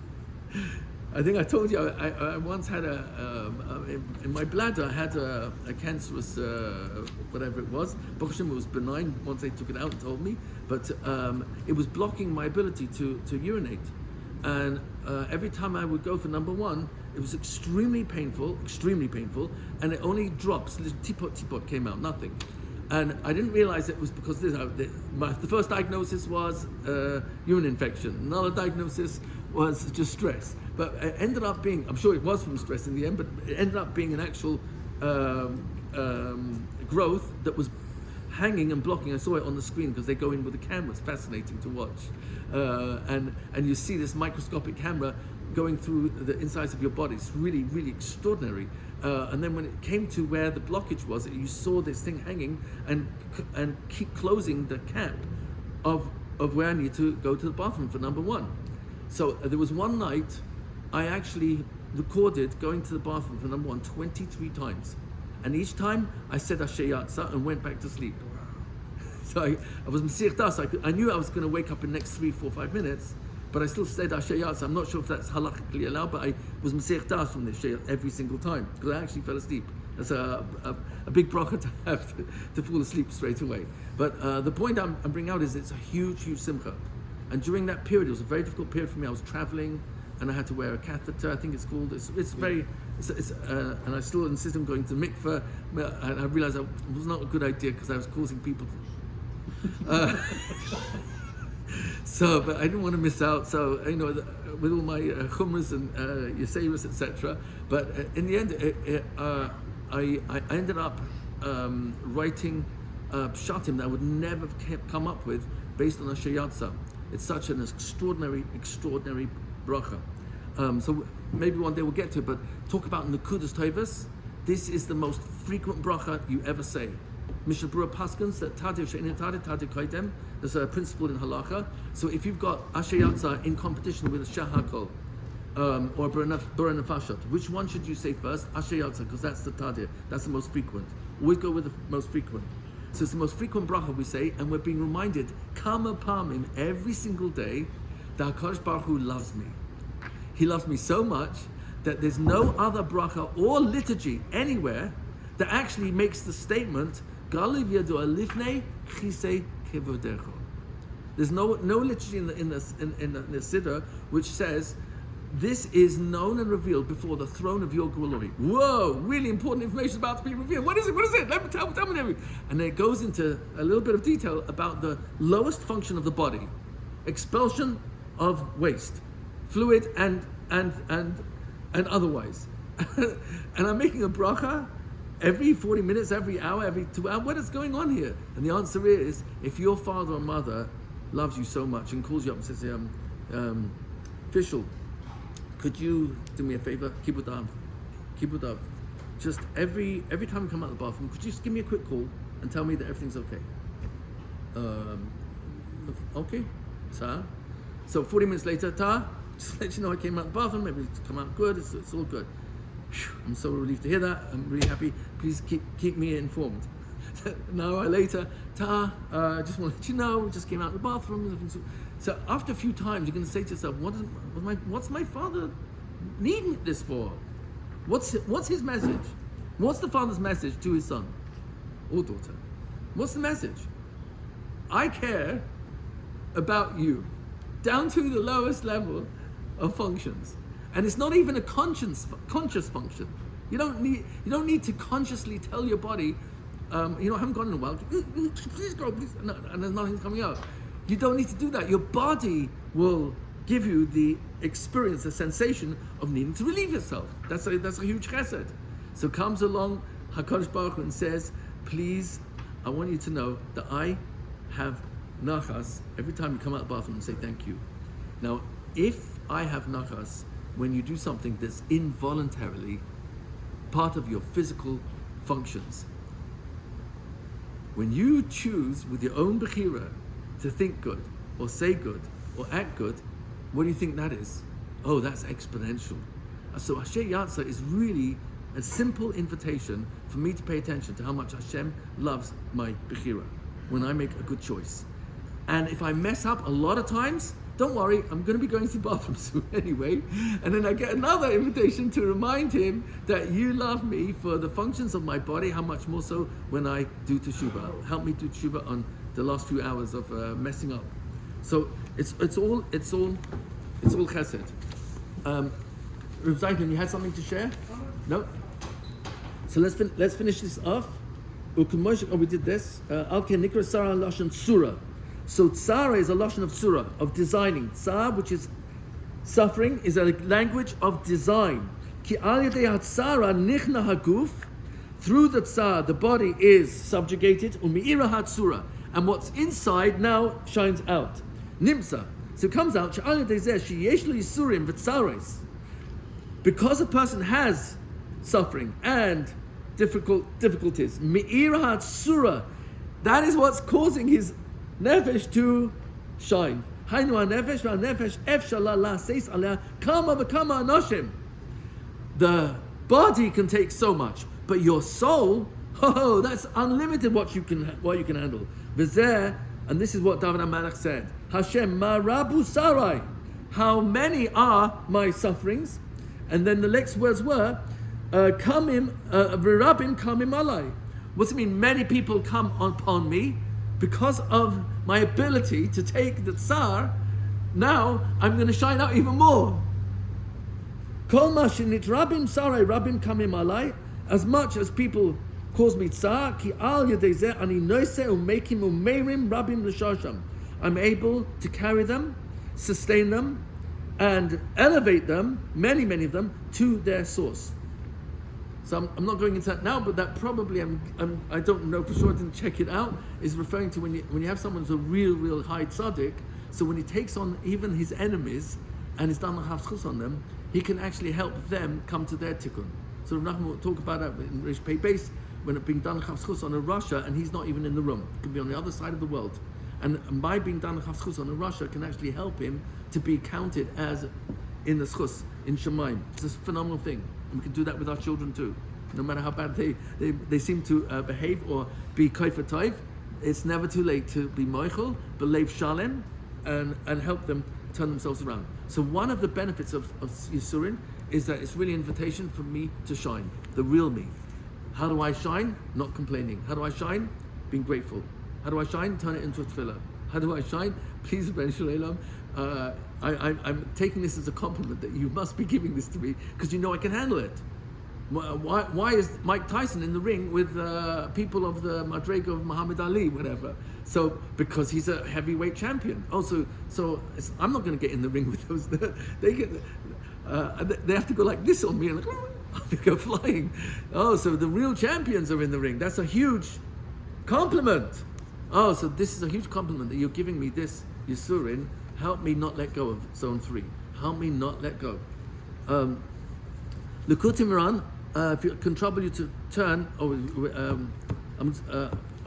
I think I told you I once had in my bladder I had a cancerous whatever it was. Baruch Hashem, it was benign once they took it out and told me, but it was blocking my ability to urinate, and every time I would go for number one, it was extremely painful, and it only drops, little teapot came out, nothing. And I didn't realize it was because the first diagnosis was urine infection. Another diagnosis was just stress. But it ended up being, I'm sure it was from stress in the end, but it ended up being an actual growth that was hanging and blocking. I saw it on the screen because they go in with the camera. It's fascinating to watch. And you see this microscopic camera going through the insides of your body. It's really, really extraordinary. And then when it came to where the blockage was, you saw this thing hanging and keep closing the cap of where I need to go to the bathroom for number one. So there was one night I actually recorded going to the bathroom for number one 23 times. And each time I said Asher Yatsa and went back to sleep. So I was Masei Das. I knew I was going to wake up in the next 3, 4, 5 minutes, but I still said Asher Yatsa. I'm not sure if that's halachically allowed, but I was Masei Das from the Asher every single time because I actually fell asleep. That's a big bracha to have to fall asleep straight away. But the point I'm bringing out is it's a huge, huge simcha. And during that period, it was a very difficult period for me. I was traveling, and I had to wear a catheter. I think it's called. And I still insist on going to mikveh. And I realized it was not a good idea because I was causing people to. So, but I didn't want to miss out. So, with all my chumras and yeseiros, etc. But in the end, I ended up writing pshatim that I would never have come up with based on a sheyatza. It's such an extraordinary bracha. So maybe one day we'll get to it, but talk about Nekudas Tovas. This is the most frequent bracha you ever say. Mishnah Berurah paskins that tadir she'enin tadir kaidem. There's a principle in halacha. So if you've got Asher Yatza in competition with a Shahakol or Bura Nefashot, which one should you say first? Asher Yatza, because that's the tadir. That's the most frequent. Always go with the most frequent. So it's the most frequent bracha we say, and we're being reminded, Kama Pamim, every single day, that HaKadosh Baruch Hu loves me. He loves me so much that there's no other bracha or liturgy anywhere that actually makes the statement, Galiv Yadu Alifnei Chisei Kevodecho. There's no liturgy in the Siddur which says, this is known and revealed before the throne of your glory. Whoa, really important information about to be revealed. What is it? Let me tell me. And then it goes into a little bit of detail about the lowest function of the body, expulsion of waste, fluid and otherwise. And I'm making a bracha every 40 minutes, every hour, every 2 hours. What is going on here? And the answer is, if your father or mother loves you so much and calls you up and says, Fishel, could you do me a favor? Kibbut Av. Just every time you come out of the bathroom, could you just give me a quick call and tell me that everything's okay? Okay, Ta. So 40 minutes later, Ta, just let you know I came out of the bathroom, maybe it's come out good, it's all good. Whew, I'm so relieved to hear that, I'm really happy. Please keep me informed. An hour later, Ta, just want to let you know, we just came out of the bathroom. So after a few times, you're going to say to yourself, what's my father needing this for? What's his message? What's the father's message to his son or daughter? What's the message? I care about you, down to the lowest level of functions. And it's not even a conscious function. You don't need to consciously tell your body, I haven't gone in a while, please go, please, no, and there's nothing coming out. You don't need to do that. Your body will give you the experience, the sensation of needing to relieve yourself. That's a huge chesed. So comes along HaKadosh Baruch Hu and says, please, I want you to know that I have nachas every time you come out of the bathroom and say thank you. Now, if I have nachas when you do something that's involuntarily part of your physical functions, when you choose with your own bechira to think good, or say good, or act good, what do you think that is? Oh, that's exponential. So Asher Yatza is really a simple invitation for me to pay attention to how much Hashem loves my bechira when I make a good choice. And if I mess up a lot of times, don't worry, I'm going to be going to the bathroom soon anyway. And then I get another invitation to remind him that you love me for the functions of my body, how much more so when I do teshuvah. Help me do teshuvah on the last few hours of messing up. So it's all chesed. Reb Zeitlin, you had something to share? No? So let's finish this off. We did this. Al-Ken Nikra Sarah Lashon Surah. So tsara is a lashon of surah, of designing. Tsar, which is suffering, is a language of design. Ki al yadei hatzara nichna haguf. Through the tsar, the body is subjugated. Umi'ira hatzura. And what's inside now shines out. Nimsa. So it comes out, she'al yadei zeh sheyesh lo yisurim v'tzares. Because a person has suffering and difficulties, mi'ira hatzura, that is what's causing his nefesh to shine. Hainu ha-nefesh va-nefesh efshala la-seis aleh kama v'kama anoshim. The body can take so much, but your soul, that's unlimited what you can handle. V'zeh, and this is what David HaMelech said, Hashem ma rabu sarai, how many are my sufferings? And then the next words were, kamim, v'rabim kamim alai. What's it mean? Many people come upon me. Because of my ability to take the tsar, now I'm going to shine out even more. Kol ma shenit rabim sarai rabim kamim alai. As much as people cause me tsar, ki al yadei zeh ani noiseh umekim umeirim rabim l'shasham. I'm able to carry them, sustain them, and elevate them, many of them, to their source. So I'm not going into that now, but that probably I don't know for sure. I didn't check it out. Is referring to when you have someone who's a real high tzaddik. So when he takes on even his enemies and is done a hafschus on them, he can actually help them come to their tikkun. So Rav Nachman will talk about that in Rish Pei Beis when it being done a hafschus on a Russia and he's not even in the room. It could be on the other side of the world, and by being done a hafschus on a Russia can actually help him to be counted as in the schus in Shemaim. It's a phenomenal thing. And we can do that with our children too. No matter how bad they seem to behave or be kaifa taiv, it's never too late to be moichel, believe shalem, and help them turn themselves around. So one of the benefits of Yisurin is that it's really an invitation for me to shine, the real me. How do I shine? Not complaining. How do I shine? Being grateful. How do I shine? Turn it into a tefillah. How do I shine? Please, Ben Shalom. I'm taking this as a compliment that you must be giving this to me because you know I can handle it. Why is Mike Tyson in the ring with people of the Madrega of Muhammad Ali, whatever? So because he's a heavyweight champion. Also, so I'm not going to get in the ring with those. They have to go like this on me and they go flying. Oh, so the real champions are in the ring. That's a huge compliment. Oh, so this is a huge compliment that you're giving me this Yisurin. Help me not let go of zone 3. Help me not let go. Likutei Moharan, if it can trouble you to turn, I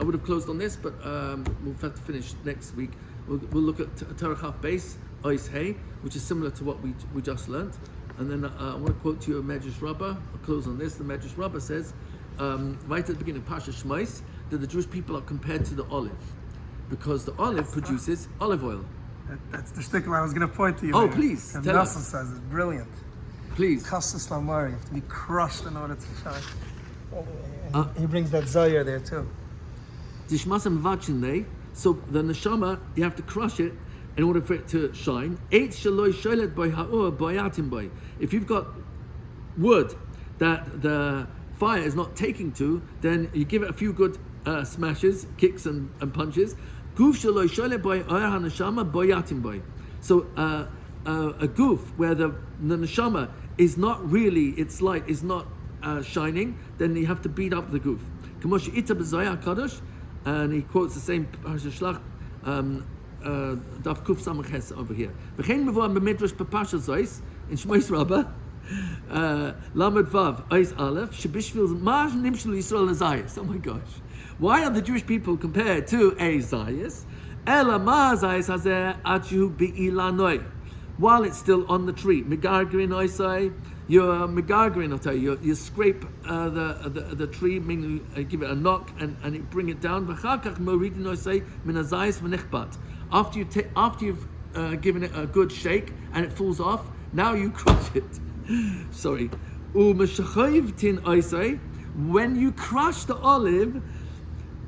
would have closed on this, but we'll have to finish next week. We'll look at Terachaf Base, Ois Hey, which is similar to what we just learnt. And then I want to quote to you a Medrash Rabbah. I'll close on this. The Medrash Rabbah says, right at the beginning of Pasha Shmais, that the Jewish people are compared to the olive, because the olive produces olive oil. That's the shtickle I was going to point to you. Oh, there. please, And tell us. Matos says it's brilliant. Please. Chassus Lamar, you have to be crushed in order to shine. And he brings that Zayar there too. Tishmasam vachinle. So the neshama, you have to crush it in order for it to shine. If you've got wood that the fire is not taking to, then you give it a few good smashes, kicks and punches. So a goof where the neshama is not really, its light is not shining, then you have to beat up the goof. And he quotes the same Parsha Shlach, Daf Kuf Samach Ches over here. V'chein mevuah b'midrash b'Parsha Zois in Shmos Rabbah, Lamed Vav Ois Aleph, shebishvil ma nimshul Yisrael Azayis. Oh my gosh, why are the Jewish people compared to a Zayis? Ela ma Zayis hazeh achu bi'ilanoi, while it's still on the tree. Megargrin Oisai. You're megargrin, I'll tell you. You scrape the tree, meaning give it a knock and you bring it down. After you've given it a good shake and it falls off, now you crush it. Sorry. When you crush the olive,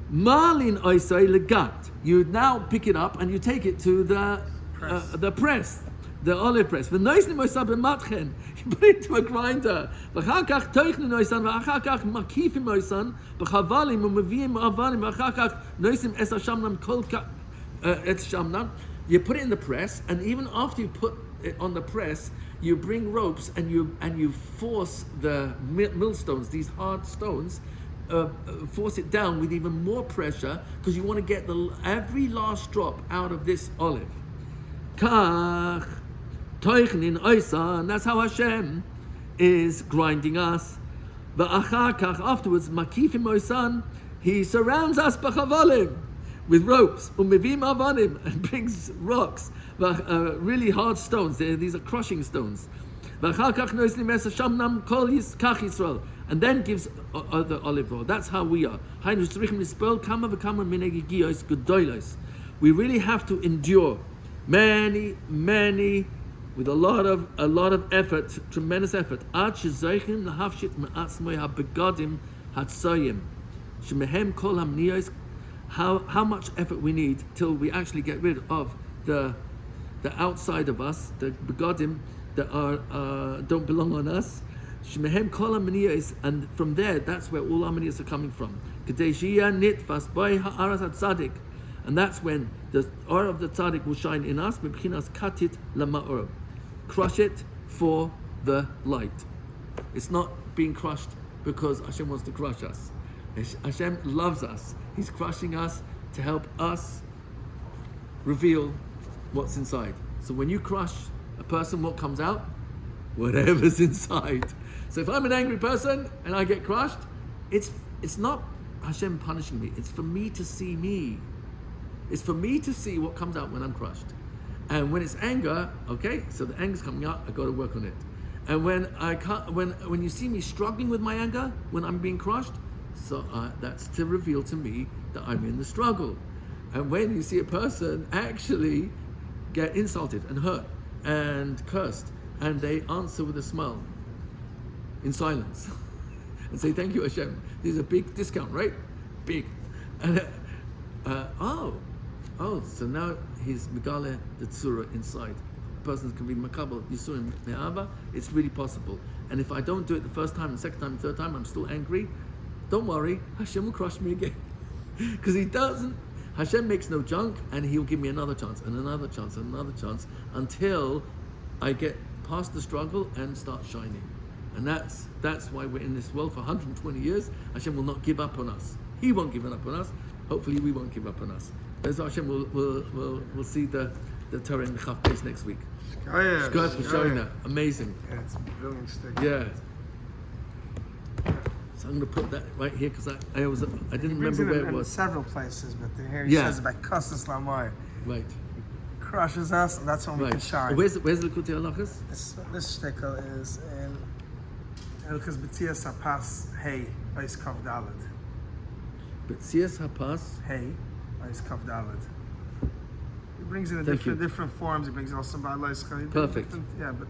malin oisai legat. You now pick it up and you take it to the press. The olive press. You put it into a grinder. You put it in the press, and even after you put it on the press, you bring ropes and you force the millstones, these hard stones, force it down with even more pressure because you want to get every last drop out of this olive. Kach. And that's how Hashem is grinding us. Afterwards, He surrounds us with ropes, and brings rocks, really hard stones. These are crushing stones. And then gives the olive oil. That's how we are. We really have to endure many, with a lot of effort, tremendous effort. How much effort we need till we actually get rid of the outside of us, the begadim that don't belong on us. And from there, that's where all our maniyas are coming from. And that's when the aura of the tzaddik will shine in us. B'bchinas katit lama'or. Crush it for the light. It's not being crushed because Hashem wants to crush us. Hashem loves us. He's crushing us to help us reveal what's inside. So when you crush a person, what comes out? Whatever's inside. So if I'm an angry person and I get crushed, it's not Hashem punishing me. It's for me to see me. It's for me to see what comes out when I'm crushed. And when it's anger, okay, so the anger's coming out, I got to work on it. And when when you see me struggling with my anger, when I'm being crushed, so that's to reveal to me that I'm in the struggle. And when you see a person actually get insulted and hurt and cursed, and they answer with a smile in silence and say, thank you, Hashem. This is a big discount, right? Big. And so now he's megale the tzura inside. The person can be makabel yisurim me'ava. It's really possible. And if I don't do it the first time, the second time, the third time, I'm still angry, don't worry, Hashem will crush me again. Because he doesn't. Hashem makes no junk, and he'll give me another chance, and another chance, and another chance, until I get past the struggle and start shining. And that's why we're in this world for 120 years. Hashem will not give up on us. He won't give up on us. Hopefully we won't give up on us. As Hashem will see the Torah in the Chaf Beis next week. Shkoyach for showing that. Amazing. Yeah, it's a brilliant stick. Yeah. So I'm going to put that right here because I didn't remember where it was. Several places, but here he says about Kastas Lamai. Right. Crushes us, and that's when we can shine. Where's the Likutei Halachos? This shtickle is in Elkas B'tzias Hapas Hey Ois Kav Daled. B'tzias Hapas Hey Ois Kav Daled. He brings it in different forms. He brings it also by Loiska. Perfect. Yeah, but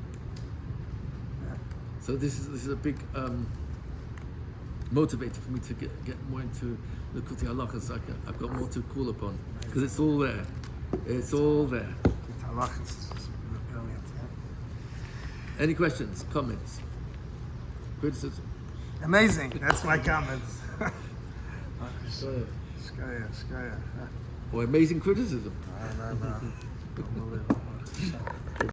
so this is a big motivator for me to get more into Likutei Halachos. I've got more to call upon because it's all there. It's all there. Halachos is just brilliant. Yeah. Any questions, comments, criticism? Amazing. That's my comments. Shkoyach. Shkoyach. Or amazing criticism. No. Unbelievable.